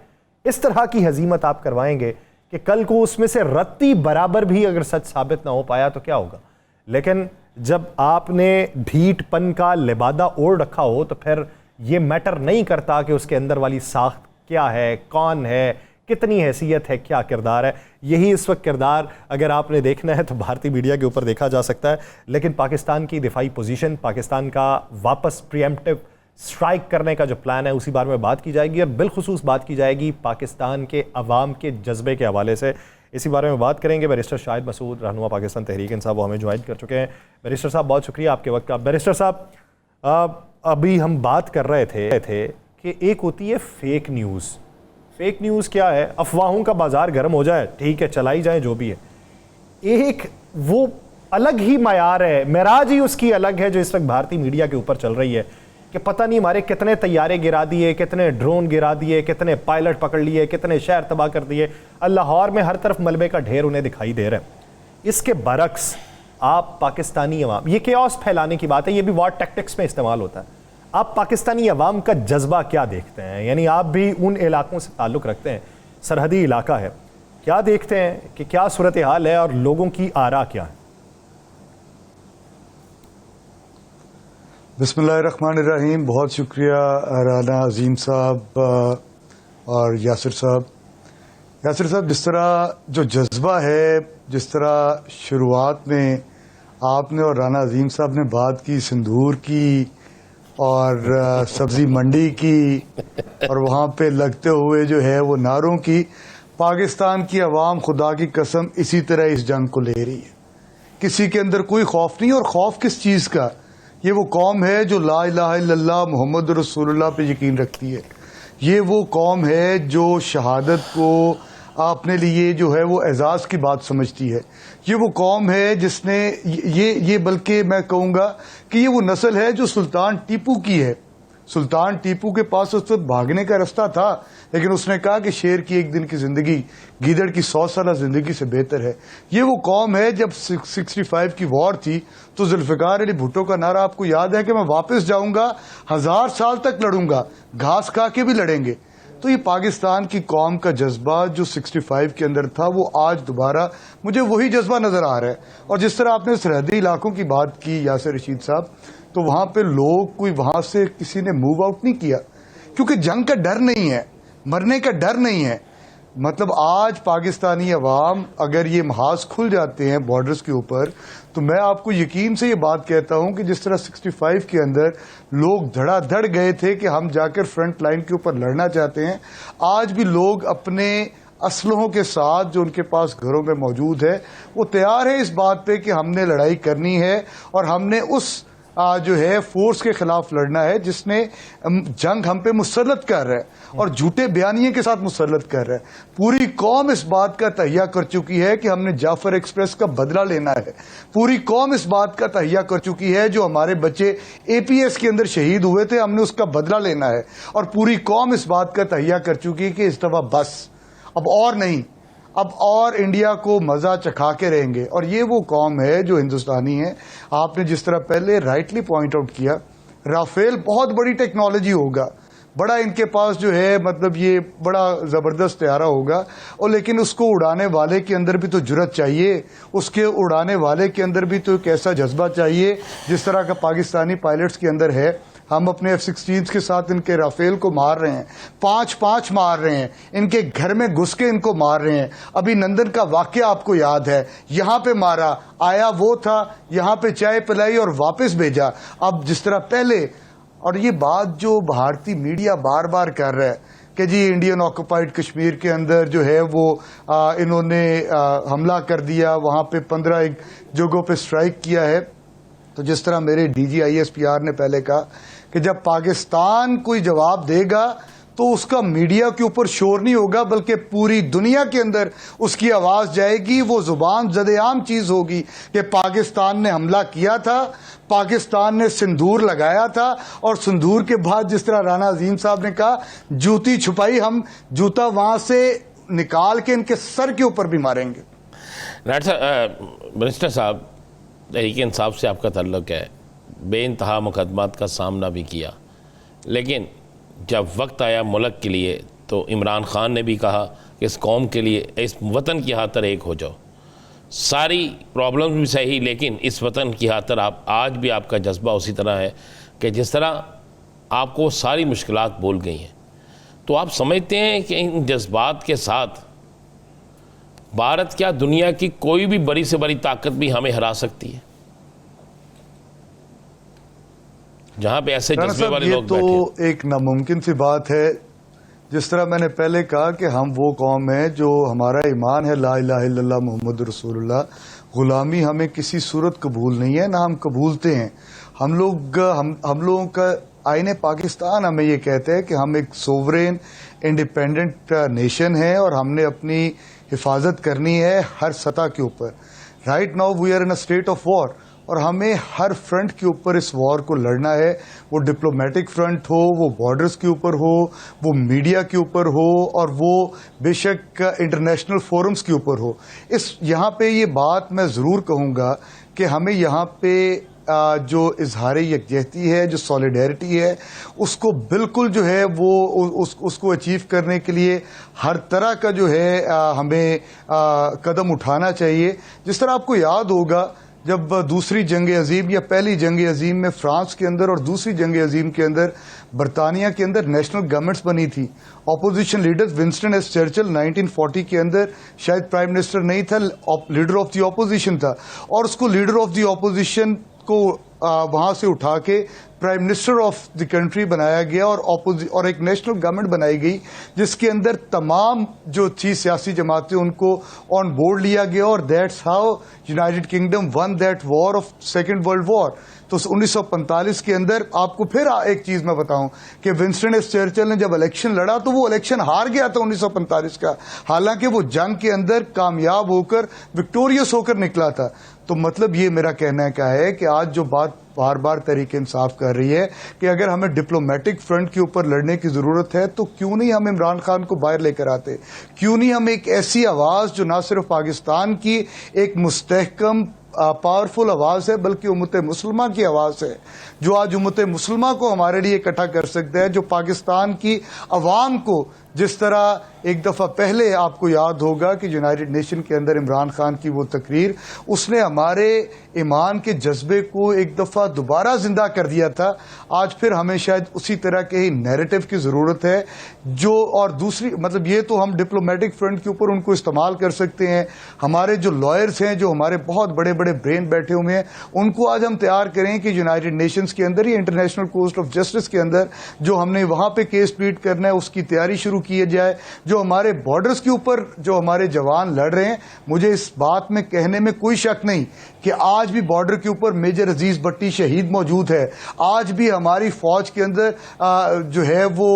[SPEAKER 1] इस तरह की हजीमत आप करवाएंगे कि कल को उसमें से रत्ती बराबर भी अगर सच साबित ना हो पाया तो क्या होगा। लेकिन जब आपने ढीठपन का लिबादा ओढ़ रखा हो तो फिर ये मैटर नहीं करता कि उसके अंदर वाली साख्त क्या है, कौन है, कितनी हैसियत है, क्या किरदार है। यही इस वक्त किरदार अगर आपने देखना है तो भारतीय मीडिया के ऊपर देखा जा सकता है। लेकिन पाकिस्तान की दिफाई पोजीशन, पाकिस्तान का वापस प्रीएम्प्टिव स्ट्राइक करने का जो प्लान है उसी बारे में बात की जाएगी, और बिलखुसूस बात की जाएगी पाकिस्तान के अवाम के जज्बे के हवाले से। इसी बारे में बात करेंगे। बैरिस्टर शाहिद मसूद, रहनुमा पाकिस्तान तहरीक इंसाफ, वो हमें ज्वाइन कर चुके हैं। बैरिस्टर साहब बहुत शुक्रिया आपके वक्त का। बैरिस्टर साहब अभी हम बात कर रहे थे कि एक होती है फेक न्यूज़। फेक न्यूज़ क्या है? अफवाहों का बाजार गर्म हो जाए, ठीक है, चलाई जाए जो भी है। एक वो अलग ही मयार है, मेराज ही उसकी अलग है जो इस वक्त भारतीय मीडिया के ऊपर चल रही है कि पता नहीं हमारे कितने तैयारे गिरा दिए, कितने ड्रोन गिरा दिए, कितने पायलट पकड़ लिए, कितने शहर तबाह कर दिए। लाहौर में हर तरफ मलबे का ढेर उन्हें दिखाई दे रहा है। इसके बरक्स आप पाकिस्तानी अवाम, ये केओस फैलाने की बात है, ये भी वॉर टैक्टिक्स में इस्तेमाल होता है। आप पाकिस्तानी अवाम का जज्बा क्या देखते हैं? यानी आप भी उन इलाकों से ताल्लुक़ रखते हैं, सरहदी इलाका है, क्या देखते हैं कि क्या सूरत हाल है और लोगों की आरा क्या है?
[SPEAKER 4] बिस्मिल्लाहिर्रहमानिर्रहीम। बहुत शुक्रिया राना अजीम साहब और यासिर साहब। यासिर साहब, जिस तरह जो जज्बा है, जिस तरह शुरुआत में आपने और राना अजीम साहब ने बात की सिंदूर की और सब्जी मंडी की और वहाँ पे लगते हुए जो है वो नारों की, पाकिस्तान की अवाम खुदा की कसम इसी तरह इस जंग को ले रही है। किसी के अंदर कोई खौफ नहीं। और खौफ किस चीज़ का? ये वो कौम है जो ला इलाहा इल्लल्लाह मुहम्मद रसूलुल्लाह पे यकीन रखती है। ये वो कौम है जो शहादत को अपने लिए जो है वो एजाज़ की बात समझती है। ये वो कौम है जिसने ये बल्कि मैं कहूँगा कि ये वो नस्ल है जो सुल्तान टीपू की है। सुल्तान टीपू के पास उस वक्त भागने का रास्ता था, लेकिन उसने कहा कि शेर की एक दिन की जिंदगी गीदड़ की 100 साल जिंदगी से बेहतर है। ये वो कौम है, जब 65 की वॉर थी तो जुल्फिकार अली भुट्टो का नारा आपको याद है कि मैं वापस जाऊंगा, 1000 साल तक लड़ूंगा, घास खा के भी लड़ेंगे। तो ये पाकिस्तान की कौम का जज्बा जो 65 के अंदर था वो आज दोबारा मुझे वही जज्बा नजर आ रहा है। और जिस तरह आपने सरहदी इलाकों की बात की यासिर रशीद साहब, तो वहां पे लोग कोई वहां से किसी ने मूव आउट नहीं किया, क्योंकि जंग का डर नहीं है, मरने का डर नहीं है। मतलब आज पाकिस्तानी अवाम अगर ये महाज खुल जाते हैं बॉर्डर्स के ऊपर, तो मैं आपको यकीन से ये बात कहता हूं कि जिस तरह 65 के अंदर लोग धड़ाधड़ गए थे कि हम जाकर फ्रंट लाइन के ऊपर लड़ना चाहते हैं, आज भी लोग अपने असलहों के साथ जो उनके पास घरों में मौजूद है वो तैयार है इस बात पे कि हमने लड़ाई करनी है और हमने उस जो है फोर्स के खिलाफ लड़ना है जिसने जंग हम पे मुसल्लत कर रहा है और झूठे बयानिए के साथ मुसल्लत कर रहा है। पूरी कौम इस बात का तहिया कर चुकी है कि हमने जाफर एक्सप्रेस का बदला लेना है। पूरी कौम इस बात का तहिया कर चुकी है जो हमारे बच्चे APS के अंदर शहीद हुए थे, हमने उसका बदला लेना है। और पूरी कौम इस बात का तहिया कर चुकी है कि इस दफा बस अब और नहीं, अब और इंडिया को मजा चखा के रहेंगे। और ये वो कौम है जो हिंदुस्तानी है। आपने जिस तरह पहले राइटली पॉइंट आउट किया, राफेल बहुत बड़ी टेक्नोलॉजी होगा, बड़ा इनके पास जो है मतलब ये बड़ा जबरदस्त तैयारा होगा, और लेकिन उसको उड़ाने वाले के अंदर भी तो जुर्रत चाहिए, उसके उड़ाने वाले के अंदर भी तो एक ऐसा जज्बा चाहिए जिस तरह का पाकिस्तानी पायलट्स के अंदर है। हम अपने F-16 के साथ इनके राफेल को मार रहे हैं, 5-5 मार रहे हैं, इनके घर में घुस के इनको मार रहे हैं। अभी नंदन का वाकया आपको याद है, यहां पे मारा, आया वो था, यहां पे चाय पिलाई और वापस भेजा। अब जिस तरह पहले, और ये बात जो भारतीय मीडिया बार बार कर रहा है कि जी इंडियन ऑक्युपाइड कश्मीर के अंदर जो है वो इन्होंने हमला कर दिया, वहां पे 15 जगहों पे स्ट्राइक किया है। तो जिस तरह मेरे DG ISPR ने पहले कहा कि जब पाकिस्तान कोई जवाब देगा तो उसका मीडिया के ऊपर शोर नहीं होगा, बल्कि पूरी दुनिया के अंदर उसकी आवाज जाएगी। वो जुबान जदेआम चीज होगी कि पाकिस्तान ने हमला किया था, पाकिस्तान ने सिंदूर लगाया था, और सिंदूर के बाद जिस तरह राणा अजीम साहब ने कहा, जूती छुपाई, हम जूता वहां से निकाल के इनके सर के ऊपर भी मारेंगे।
[SPEAKER 2] मिनिस्टर साहब, तहरीक इंसाफ से आपका ताल्लुक है, बेइंतहा मुकदमात का सामना भी किया, लेकिन जब वक्त आया मुल्क के लिए तो इमरान खान ने भी कहा कि इस कौम के लिए, इस वतन की खातिर एक हो जाओ। सारी प्रॉब्लम्स भी सही, लेकिन इस वतन की खातिर आप आज भी आपका जज्बा उसी तरह है कि जिस तरह आपको सारी मुश्किलात भूल गई हैं। तो आप समझते हैं कि इन जज्बात के साथ भारत क्या दुनिया की कोई भी बड़ी से बड़ी ताकत भी हमें हरा सकती है, जहां पे ऐसे जज्बे वाले लोग बैठे?
[SPEAKER 4] तो एक नामुमकिन सी बात है। जिस तरह मैंने पहले कहा कि हम वो कौम है जो, हमारा ईमान है ला इलाहा इल्लल्लाह मुहम्मद रसूलुल्लाह, गुलामी हमें किसी सूरत कबूल नहीं है, ना हम कबूलते हैं। हम लोगों का आईने पाकिस्तान हमें ये कहते हैं कि हम एक सोवरेन इंडिपेंडेंट नेशन है और हमने अपनी हिफाजत करनी है हर सतह के ऊपर। Right now we are in a state of war, और हमें हर फ्रंट के ऊपर इस वॉर को लड़ना है। वो डिप्लोमेटिक फ्रंट हो, वो बॉर्डर्स के ऊपर हो, वो मीडिया के ऊपर हो, और वो बेशक इंटरनेशनल फोरम्स के ऊपर हो। यहाँ पे ये बात मैं ज़रूर कहूँगा कि हमें यहाँ पे जो इजहार यकजहती है, जो सॉलिडेरिटी है, उसको बिल्कुल जो है वो उसको अचीव करने के लिए हर तरह का जो है हमें कदम उठाना चाहिए। जिस तरह आपको याद होगा जब दूसरी जंग अजीम या पहली जंग अजीम में फ्रांस के अंदर और दूसरी जंग अजीम के अंदर बरतानिया के अंदर नेशनल गवर्नमेंट्स बनी थी, opposition leaders, Winston S Churchill 1940 के अंदर शायद प्राइम मिनिस्टर नहीं था, लीडर ऑफ द ऑपोजिशन था, और उसको लीडर ऑफ द ऑपोजिशन को वहां से उठा के prime minister of the country बनाया गया, और एक नेशनल गवर्नमेंट बनाई गई जिसके अंदर तमाम जो थी सियासी जमातें उनको ऑन बोर्ड लिया गया, और that's how United kingdom one that war of second world war. तो 1945 के अंदर आपको फिर एक चीज मैं बताऊं कि विंस्टन एस चर्चिल ने जब इलेक्शन लड़ा तो वो इलेक्शन हार गया था 1945 का, हालांकि वो जंग के अंदर कामयाब होकर, विक्टोरियस होकर निकला था। तो मतलब ये मेरा कहना क्या है कि आज जो बात बार बार तहरीक इंसाफ कर रही है कि अगर हमें डिप्लोमेटिक फ्रंट के ऊपर लड़ने की जरूरत है तो क्यों नहीं हम इमरान खान को बाहर लेकर आते, क्यों नहीं हम एक ऐसी आवाज जो ना सिर्फ पाकिस्तान की एक मुस्तहकम पावरफुल आवाज है बल्कि उम्मत मुसलमा की आवाज है, जो आज उम्मत मुसलमा को हमारे लिए इकट्ठा कर सकता है, जो पाकिस्तान की अवाम को, जिस तरह एक दफा पहले आपको याद होगा कि यूनाइटेड नेशन के अंदर इमरान खान की वो तकरीर, उसने हमारे ईमान के जज्बे को एक दफा दोबारा जिंदा कर दिया था। आज फिर हमें शायद उसी तरह के ही नैरेटिव की जरूरत है, जो, और दूसरी मतलब ये तो हम डिप्लोमेटिक फ्रंट के ऊपर उनको इस्तेमाल कर सकते हैं। हमारे जो लॉयर्स हैं, जो हमारे बहुत बड़े बड़े ब्रेन बैठे हुए हैं, उनको आज हम तैयार करें कि यूनाइटेड नेशंस के अंदर, या इंटरनेशनल कोर्ट ऑफ जस्टिस के अंदर जो हमने वहां पे केस प्लीड करना है उसकी तैयारी शुरू की जाए। जो हमारे बॉर्डर्स के ऊपर जो हमारे जवान लड़ रहे हैं, मुझे इस बात में कहने में कोई शक नहीं कि आज भी बॉर्डर के ऊपर मेजर अजीज भट्टी शहीद मौजूद है। आज भी हमारी फौज के अंदर जो है वो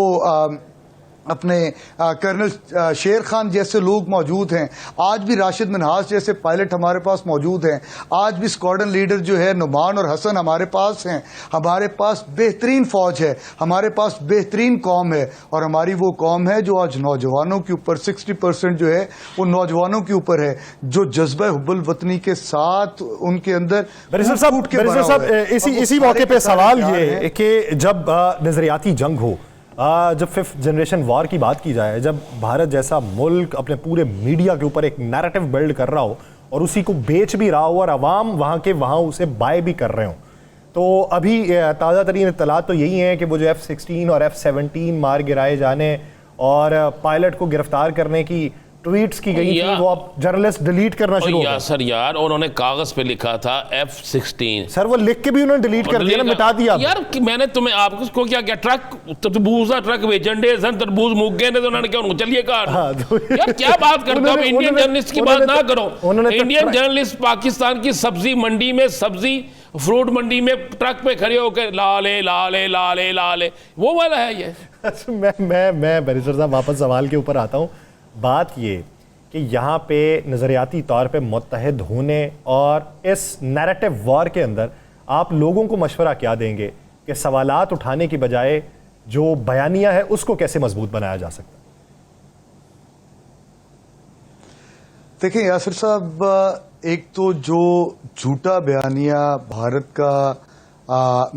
[SPEAKER 4] अपने कर्नल शेर खान जैसे लोग मौजूद हैं, आज भी राशिद मिन्हास जैसे पायलट हमारे पास मौजूद हैं, आज भी स्क्वाड्रन लीडर जो है नुमान और हसन हमारे पास हैं। हमारे पास बेहतरीन फौज है, हमारे पास बेहतरीन कौम है, और हमारी वो कौम है जो आज नौजवानों के ऊपर 60% जो है वो नौजवानों के ऊपर है, जो जज्बा हुब्बुल वतनी के साथ उनके अंदर
[SPEAKER 1] बैरिस्टर साहब इसी मौके पे सवाल ये कि जब नजरियाती जंग हो, जब 5th जनरेशन वॉर की बात की जाए, जब भारत जैसा मुल्क अपने पूरे मीडिया के ऊपर एक नैरेटिव बिल्ड कर रहा हो और उसी को बेच भी रहा हो और अवाम वहाँ उसे बाय भी कर रहे हो, तो अभी ताज़ा तरीन इत्तलात तो यही है कि वो जो F-16 और F-17 मार गिराए जाने और पायलट को गिरफ्तार करने की ट्वीट्स की गई थी, वो अब जर्नलिस्ट डिलीट करना शुरू हो गए।
[SPEAKER 2] सर यार, उन्होंने कागज पे लिखा था F-16,
[SPEAKER 1] सर वो लिख के भी उन्होंने डिलीट कर दिया ना, मिटा दिया
[SPEAKER 2] यार। कि मैंने तुम्हें आपको क्या क्या ट्रक तरबूजा ट्रक वेचंडे सन तरबूज मुक गए तो उन्होंने क्या उनको चलिए कार यार क्या बात करते हो? इंडियन जर्नलिस्ट की बात ना करो। इंडियन जर्नलिस्ट पाकिस्तान की सब्जी मंडी में, सब्जी फ्रूट मंडी में ट्रक पे खड़े होकर लाले लाले लाले लाले, वो वाला है ये।
[SPEAKER 1] मैं बैरिस्टर साहब वापस सवाल के ऊपर आता हूँ। बात ये कि यहाँ पे नज़रियाती तौर पे मुत्तहिद होने और इस नैरेटिव वॉर के अंदर आप लोगों को मशवरा क्या देंगे कि सवालात उठाने की बजाय जो बयानिया है उसको कैसे मजबूत बनाया जा सकता है?
[SPEAKER 4] देखिए यासिर साहब, एक तो जो झूठा बयानिया भारत का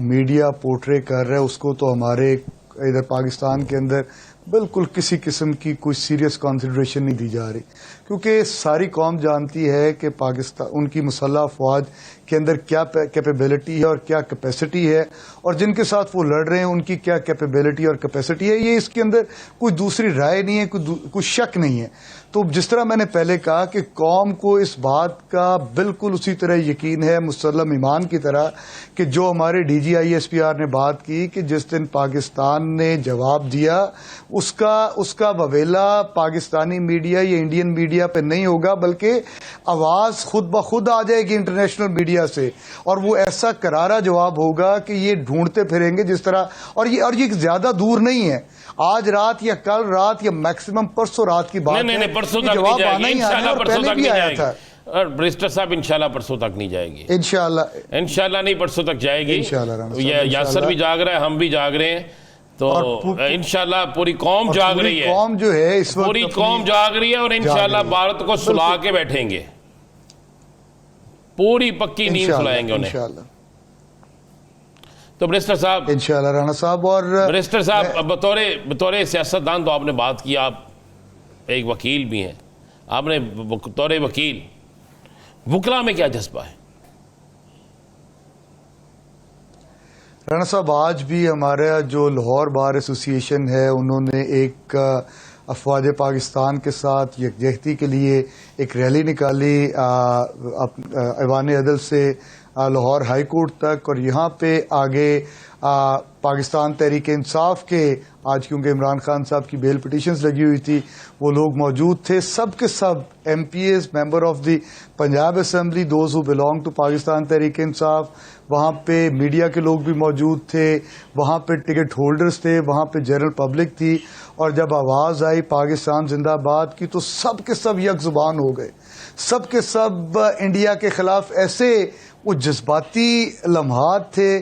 [SPEAKER 4] मीडिया पोर्ट्रे कर रहा है उसको तो हमारे इधर पाकिस्तान के अंदर बिल्कुल किसी किस्म की कोई सीरियस कंसिडरेशन नहीं दी जा रही, क्योंकि सारी कौम जानती है कि पाकिस्तान उनकी मुसल्लह अफवाज के अंदर क्या कैपेबिलिटी है और क्या कैपेसिटी है, और जिनके साथ वो लड़ रहे हैं उनकी क्या कैपेबिलिटी और कैपेसिटी है, ये इसके अंदर कोई दूसरी राय नहीं है, कोई शक नहीं है। तो जिस तरह मैंने पहले कहा कि कौम को इस बात का बिल्कुल उसी तरह यकीन है, मुसल्लम ईमान की तरह, कि जो हमारे DGISPR ने बात की कि जिस दिन पाकिस्तान ने जवाब दिया उसका बवेला पाकिस्तानी मीडिया या इंडियन मीडिया पे नहीं होगा, बल्कि आवाज खुद ब खुद आ जाएगी इंटरनेशनल मीडिया से, और वो ऐसा करारा जवाब होगा कि ये ढूंढते फिरेंगे जिस तरह, और ये ज्यादा दूर नहीं है, आज रात या कल रात या मैक्सिमम परसों रात की बात
[SPEAKER 2] नहीं, परसों तक
[SPEAKER 4] जवाब आना ही आना, और पहले भी आया था।
[SPEAKER 2] और बैरिस्टर साहब इंशाल्लाह परसों तक नहीं जाएगी, इंशाल्लाह नहीं, परसों तक जाएगी। यासर भी जाग रहा है, हम भी जाग रहे हैं, तो इंशाल्लाह पूरी कौम जाग रही है,
[SPEAKER 4] कौम जो है इस वक्त
[SPEAKER 2] पूरी कौम जाग रही है, और इंशाल्लाह भारत को सुला के बैठेंगे, पूरी पक्की नींद सुलाएंगे उन्हें इंशाल्लाह। तो बैरिस्टर साहब,
[SPEAKER 4] इंशाल्लाह राणा साहब, और
[SPEAKER 2] बैरिस्टर साहब बतौर सियासतदान तो आपने बात की, आप एक वकील भी हैं, आपने बतौर वकील वकला में क्या जज्बा है?
[SPEAKER 4] राणा साहब, आज भी हमारा जो लाहौर बार एसोसिएशन है उन्होंने एक अफवाज पाकिस्तान के साथ यकजहती के लिए एक रैली निकाली ऐवान अदल से लाहौर हाई कोर्ट तक, और यहाँ पे आगे पाकिस्तान तहरीक इंसाफ के, आज क्योंकि इमरान खान साहब की बेल पिटिशंस लगी हुई थी, वो लोग मौजूद थे, सब के सब MPs, member of the Punjab assembly, those who belong to Pakistan Tehreek Insaf, वहाँ पे मीडिया के लोग भी मौजूद थे, वहाँ पे टिकट होल्डर्स थे, वहाँ पे जनरल पब्लिक थी, और जब आवाज़ आई पाकिस्तान जिंदाबाद की तो सब के सब यक जुबान हो गए, सब के सब इंडिया के खिलाफ ऐसे वो जज्बाती लम्हात थे,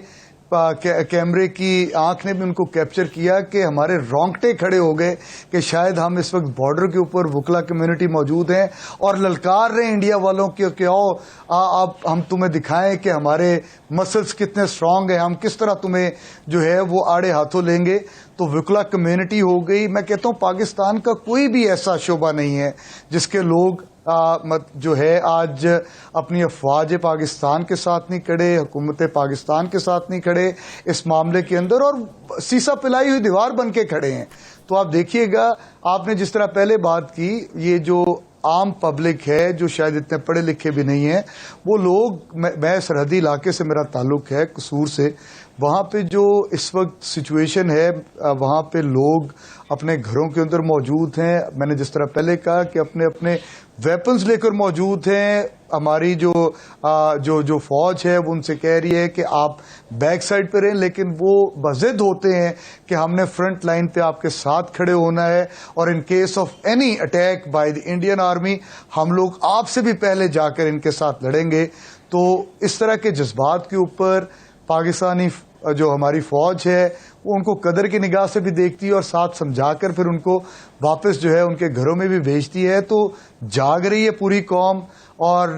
[SPEAKER 4] कैमरे की आंख ने भी उनको कैप्चर किया कि हमारे रोंगटे खड़े हो गए कि शायद हम इस वक्त बॉर्डर के ऊपर वकला कम्युनिटी मौजूद हैं और ललकार रहे इंडिया वालों के आओ आप हम तुम्हें दिखाएं कि हमारे मसल्स कितने स्ट्रांग हैं, हम किस तरह तुम्हें जो है वो आड़े हाथों लेंगे। तो वकला कम्युनिटी हो गई। मैं कहता हूँ पाकिस्तान का कोई भी ऐसा शोबा नहीं है जिसके लोग जो है आज अपनी अफवाज पाकिस्तान के साथ नहीं खड़े, हुकूमत पाकिस्तान के साथ नहीं खड़े इस मामले के अंदर, और सीसा पिलाई हुई दीवार बन के खड़े हैं। तो आप देखिएगा, आपने जिस तरह पहले बात की, ये जो आम पब्लिक है जो शायद इतने पढ़े लिखे भी नहीं है, वो लोग, मैं सरहदी इलाके से मेरा ताल्लुक है कसूर से, वहाँ पे जो इस वक्त सिचुएशन है, वहाँ पे लोग अपने घरों के अंदर मौजूद हैं। मैंने जिस तरह पहले कहा कि अपने अपने वेपन्स लेकर मौजूद हैं। हमारी जो फौज है वो उनसे कह रही है कि आप बैक साइड पे रहें, लेकिन वो बज़िद होते हैं कि हमने फ्रंट लाइन पे आपके साथ खड़े होना है, और in case of any attack by the Indian army हम लोग आपसे भी पहले जाकर इनके साथ लड़ेंगे। तो इस तरह के जज्बात के ऊपर पाकिस्तानी जो हमारी फौज है वो उनको कदर की निगाह से भी देखती है, और साथ समझाकर फिर उनको वापस जो है उनके घरों में भी भेजती है। तो जाग रही है पूरी कौम, और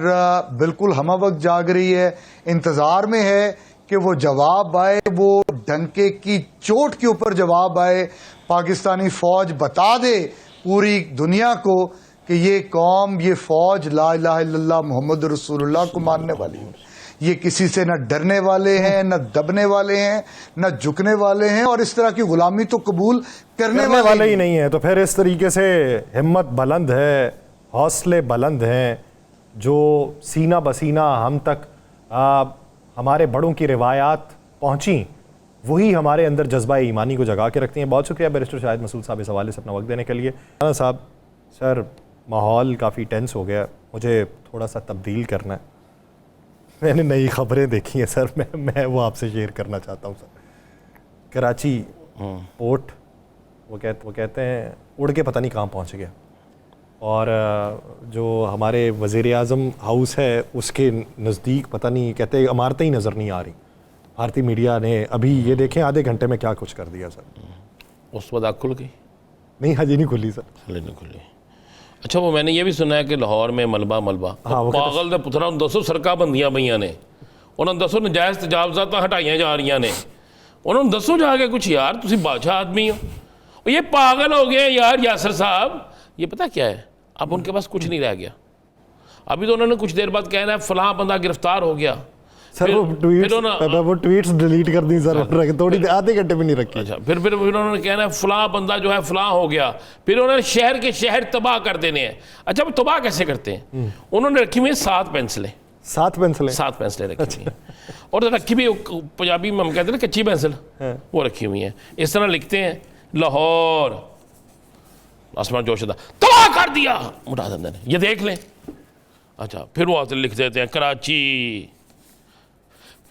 [SPEAKER 4] बिल्कुल हम वक्त जाग रही है, इंतजार में है कि वो जवाब आए, वो डंके की चोट के ऊपर जवाब आए। पाकिस्तानी फौज बता दे पूरी दुनिया को कि ये कौम, ये फौज ला इलाहा इल्लल्लाह मोहम्मद रसूलुल्लाह को मानने वाली है। ये किसी से न डरने वाले हैं, न दबने वाले हैं, न झुकने वाले हैं, और इस तरह की गुलामी तो कबूल करने वाले
[SPEAKER 1] ही नहीं है। तो फिर इस तरीके से हिम्मत बुलंद है, हौसले बुलंद हैं, जो सीना बसीना हम तक हमारे बड़ों की रिवायात पहुंची, वही हमारे अंदर जज्बा ईमानी को जगा के रखती हैं। बहुत शुक्रिया बैरिस्टर शाहिद मसूद साहब इस हवाले से अपना वक्त देने के लिए। राना साहब, सर माहौल काफ़ी टेंस हो गया, मुझे थोड़ा सा तब्दील करना है। मैंने नई खबरें देखी हैं सर, मैं वो आपसे शेयर करना चाहता हूँ सर। कराची पोर्ट वो कहते हैं उड़ के पता नहीं कहाँ पहुँच गया, और जो हमारे वज़ीर आज़म हाउस है उसके नज़दीक पता नहीं, कहते इमारतें ही नज़र नहीं आ रही। भारतीय मीडिया ने अभी ये देखें आधे घंटे में क्या कुछ कर दिया सर।
[SPEAKER 2] उस वक्त आग खुल गई?
[SPEAKER 1] नहीं, हजी नहीं खुली सर।
[SPEAKER 2] नहीं खुली। अच्छा, वो मैंने ये भी सुना है कि लाहौर में मलबा
[SPEAKER 1] हाँ,
[SPEAKER 2] पागल दे पुत्रा दसों सड़क बंदियां पई ने, उन्होंने दसों नजायज़ तजावज़ात हटाइया जा रही ने, उन्होंने दसो जाके कुछ यार तुम बादशाह आदमी हो। और ये पागल हो गए यार यासिर साहब। ये पता क्या है, अब उनके पास कुछ नहीं रह गया। अभी तो उन्होंने कुछ देर बाद कहना है फलां बंदा गिरफ्तार हो गया
[SPEAKER 1] सर। वो ट्वीट्स डिलीट कर दी सर, थोड़ी आधे घंटे में नहीं रखी।
[SPEAKER 2] अच्छा, फिर उन्होंने कहना है फलां बंदा जो है फलां हो गया। फिर उन्होंने शहर के शहर तबाह कर देने हैं। अच्छा, वो तबाह कैसे करते हैं? उन्होंने रखी हुई 7 पेंसिलें
[SPEAKER 1] 7 पेंसिलें
[SPEAKER 2] 7 पेंसिलें रखी हुई हैं, और रखी भी पंजाबी में हम कहते हैं कच्ची पेंसिल, वो रखी हुई है। इस तरह लिखते हैं लाहौर आसमान जोशदा तबाह कर दिया, उठा देते हैं, ये देख लें। अच्छा, फिर वो लिख देते हैं कराची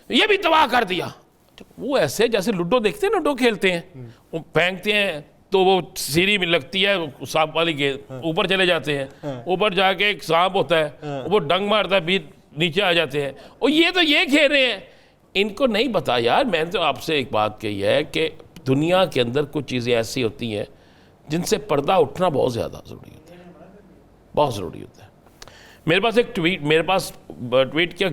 [SPEAKER 2] ये भी तबाह कर दिया। वो ऐसे जैसे लूडो देखते हैं, लूडो खेलते हैं, वो फेंकते हैं तो वो सीढ़ी में लगती है सांप वाली के ऊपर चले जाते हैं, ऊपर जाके एक सांप होता है वो डंग मारता है, फिर नीचे आ जाते हैं। और ये तो ये खेल रहे हैं, इनको नहीं पता यार। मैंने तो आपसे एक बात कही है कि दुनिया के अंदर कुछ चीज़ें ऐसी होती हैं जिनसे पर्दा उठना बहुत ज़्यादा ज़रूरी होता है, बहुत ज़रूरी होता है। मेरे पास ट्वीट किया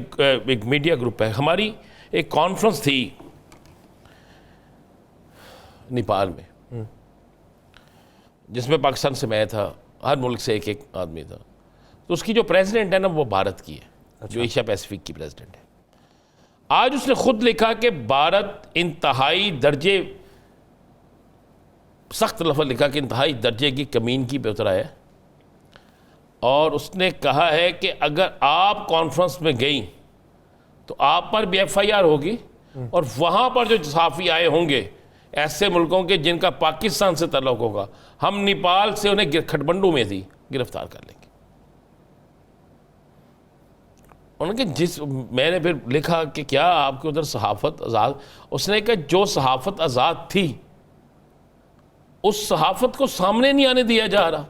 [SPEAKER 2] एक मीडिया ग्रुप है, हमारी एक कॉन्फ्रेंस थी नेपाल में, जिसमें पाकिस्तान से मैं था, हर मुल्क से एक आदमी था। तो उसकी जो प्रेसिडेंट है ना, वो भारत की है। अच्छा। जो एशिया पैसिफिक की प्रेसिडेंट है। आज उसने खुद लिखा कि भारत इंतहाई दर्जे, सख्त लफ्ज़ लिखा कि इंतहाई दर्जे की कमीन की पे उतरा है। और उसने कहा है कि अगर आप कॉन्फ्रेंस में गई तो आप पर भी FIR होगी, और वहाँ पर जो सहाफ़ी आए होंगे ऐसे मुल्कों के जिनका पाकिस्तान से तल्लुक़ होगा, हम नेपाल से उन्हें खटमंडू में थी गिरफ्तार कर लेंगे। उनके मैंने फिर लिखा कि क्या आपके उधर सहाफ़त आज़ाद? उसने कहा जो सहाफ़त आज़ाद थी उस सहाफ़त को सामने नहीं आने दिया जा रहा।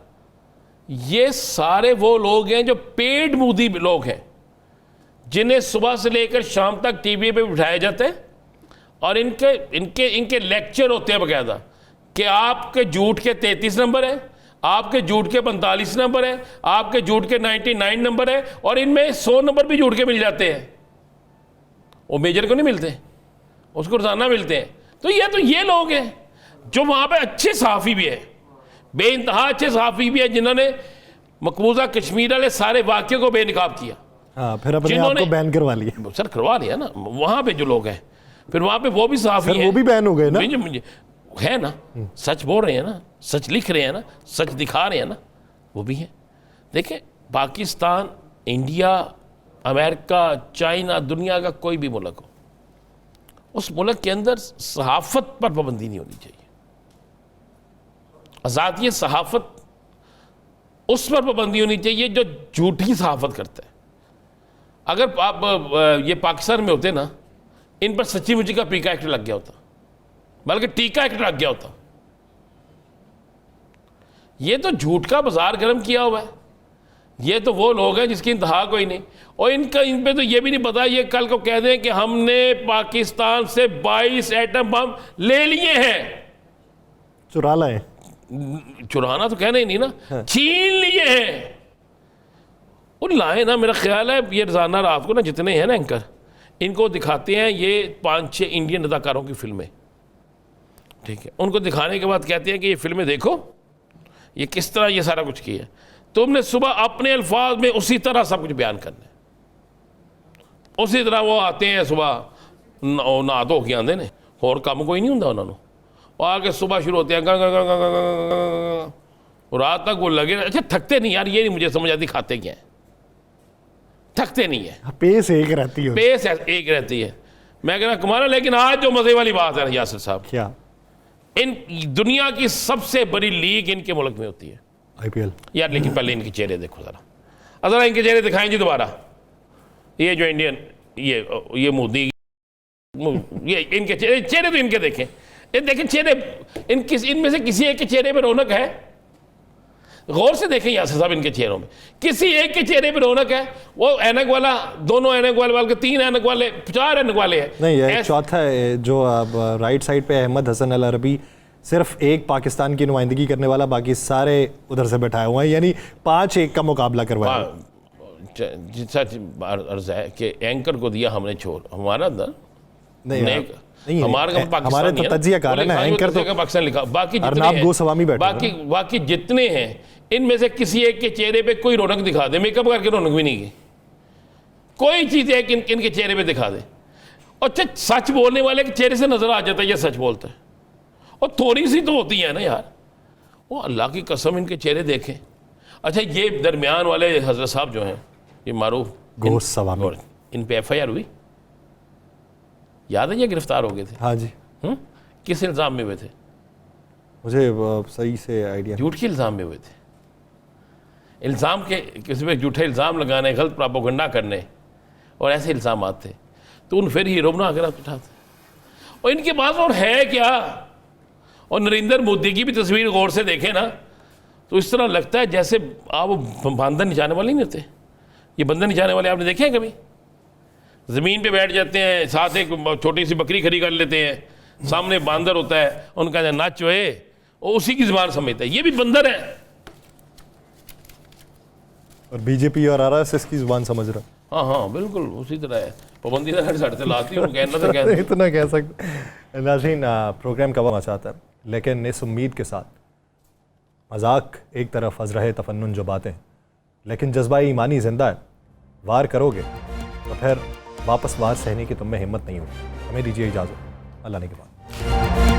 [SPEAKER 2] ये सारे वो लोग हैं जो पेड मोदी लोग हैं, जिन्हें सुबह से लेकर शाम तक टीवी पे बिठाया जाता है, और इनके लेक्चर होते हैं बकायदा कि आपके झूठ के 33 नंबर है, आपके झूठ के 45 नंबर है, आपके झूठ के 99 नंबर है, और इनमें 100 नंबर भी झूठ के मिल जाते हैं। वो मेजर को नहीं मिलते, उसको रोजाना मिलते हैं। तो ये लोग हैं जो वहाँ पे अच्छे सहाफ़ी भी है, बेइंतहा अच्छे सहाफ़ी भी है, जिन्होंने मकबूजा कश्मीर वाले सारे वाक़े को बेनकाब किया।
[SPEAKER 1] हाँ, फिर अपने आप को बैन करवा लिया।
[SPEAKER 2] सर करवा लिया ना, वहाँ पे जो लोग हैं, फिर वहाँ पे वो भी सहाफ़ी हैं,
[SPEAKER 1] वो भी बैन हो गए ना।
[SPEAKER 2] है ना, सच बोल रहे हैं ना, सच लिख रहे हैं ना, सच दिखा रहे हैं ना, वो भी है। देखें, पाकिस्तान, इंडिया, अमेरिका, चाइना, दुनिया का कोई भी मुल्क हो, उस मुल्क के अंदर सहाफ़त पर पाबंदी नहीं होनी चाहिए। आज़ादी सहाफ़त उस पर पाबंदी होनी चाहिए जो झूठी सहाफ़त करता है। अगर आप ये पाकिस्तान में होते ना, इन पर सच्ची मुच्ची का पीका एक्ट लग गया होता, बल्कि टीका एक्ट लग गया होता। ये तो झूठ का बाजार गर्म किया हुआ है। ये तो वो लोग हैं जिसकी इंतहा कोई नहीं, और इन पे तो ये भी नहीं पता, ये कल को कह दें कि हमने पाकिस्तान से 22 एटम बम ले लिए हैं।
[SPEAKER 1] चुरा लाए,
[SPEAKER 2] चुराना तो कहना ही नहीं ना, छीन लिए हैं। और लाए ना, मेरा ख्याल है ये रोजाना रात को ना जितने हैं ना एंकर, इनको दिखाते हैं ये 5-6 इंडियन अदाकारों की फिल्में, ठीक है। उनको दिखाने के बाद कहते हैं कि ये फिल्में देखो, ये किस तरह ये सारा कुछ किया। तुमने सुबह अपने अल्फाज में उसी तरह सब कुछ बयान करना है। उसी तरह वो आते हैं सुबह नहा धो के आते हैं, और काम कोई नहीं होंगे उन्होंने, वो आके सुबह शुरू होते हैं और रात तक वो लगे। अच्छा थकते नहीं यार, ये नहीं मुझे समझ आती खाते क्या है, थकते नहीं है,
[SPEAKER 1] पेस एक रहती है,
[SPEAKER 2] पेस एक रहती है। मैं कह रहा कमाल। लेकिन आज जो मजे वाली बात है यासिर साहब,
[SPEAKER 1] क्या
[SPEAKER 2] इन दुनिया की सबसे बड़ी लीग इनके मुल्क में होती है,
[SPEAKER 1] IPL।
[SPEAKER 2] यार लेकिन पहले इनके चेहरे देखो जरा इनके चेहरे दिखाएं जी दोबारा। ये जो इंडियन ये मोदी, ये इनके चेहरे तो इनके देखें, ये देखें चेहरे इनमें से किसी एक के चेहरे पे रौनक है? गौर से देखें यासिर साहब, इनके चेहरों में किसी एक के चेहरे पे रौनक है? वो ऐनक वाला, दोनों ऐनक वाले, बल्कि 3 ऐनक वाले, 4 ऐनक वाले हैं।
[SPEAKER 1] नहीं, ये चौथा है जो अब राइट साइड पे अहमद हसन अल अरबी, सिर्फ एक पाकिस्तान की नुमाइंदगी करने वाला, बाकी सारे उधर से बैठाए हुए हैं, यानी 5-1 का मुकाबला करवाया।
[SPEAKER 2] सच अर्ज है कि एंकर को दिया हमने छोड़, हमारा
[SPEAKER 1] नहीं,
[SPEAKER 2] हमारे
[SPEAKER 1] तो तज्जियाकार है ना, एंकर तो
[SPEAKER 2] पाकिस्तान लिखा, बाकी
[SPEAKER 1] अर्नाब गोस्वामी बैठे,
[SPEAKER 2] बाकी जितने हैं इनमें से किसी एक के चेहरे पे कोई रौनक दिखा दे, मेकअप करके रौनक भी नहीं की, कोई चीज है कि इनके चेहरे पे दिखा दे। और अच्छा सच बोलने वाले के चेहरे से नजर आ जाता है ये सच बोलता है, और थोड़ी सी तो होती है ना यार, वो अल्लाह की कसम इनके चेहरे देखें। अच्छा ये दरमियान वाले हजरत साहब जो हैं, ये मारूफ
[SPEAKER 1] गोस्वामी,
[SPEAKER 2] इन पे FIR हुई, याद है ये गिरफ्तार हो गए थे?
[SPEAKER 1] हाँ जी।
[SPEAKER 2] किस इल्ज़ाम में हुए थे?
[SPEAKER 1] मुझे सही से आइडिया,
[SPEAKER 2] झूठ के इल्ज़ाम में हुए थे। इल्ज़ाम के किसी पे झूठे इल्ज़ाम लगाने, गलत प्रोपेगेंडा करने और ऐसे इल्ज़ाम आते, तो उन फिर हीरो बना कर उठाते। और इनके पास और है क्या? और नरेंद्र मोदी की भी तस्वीर गौर से देखें ना, तो इस तरह लगता है जैसे आप बंदर निचाने वाले नहीं होते। ये बंदर निचाने वाले आपने देखे हैं कभी? ज़मीन पे बैठ जाते हैं, साथ एक छोटी सी बकरी खड़ी कर लेते हैं, सामने बांदर होता है, उनका नाच जो है वो उसी की ज़बान समझता है, ये भी बंदर है।
[SPEAKER 1] और बीजेपी और RSS की जुबान समझ रहा।
[SPEAKER 2] हाँ बिल्कुल उसी तरह है, पाबंदी से लाती हूँ, कहना तो कहते
[SPEAKER 1] इतना कह सकते। नाज़रीन, प्रोग्राम कब आना चाहता है, लेकिन इस उम्मीद के साथ मजाक एक तरफ, अज़रह तफन्नुन जो बातें, लेकिन जज्बा ईमानी जिंदा है। वार करोगे तो फिर वापस वार सहने की तुम में हिम्मत नहीं होगी। हमें दीजिए इजाज़त, अल्लाह ने के बाद।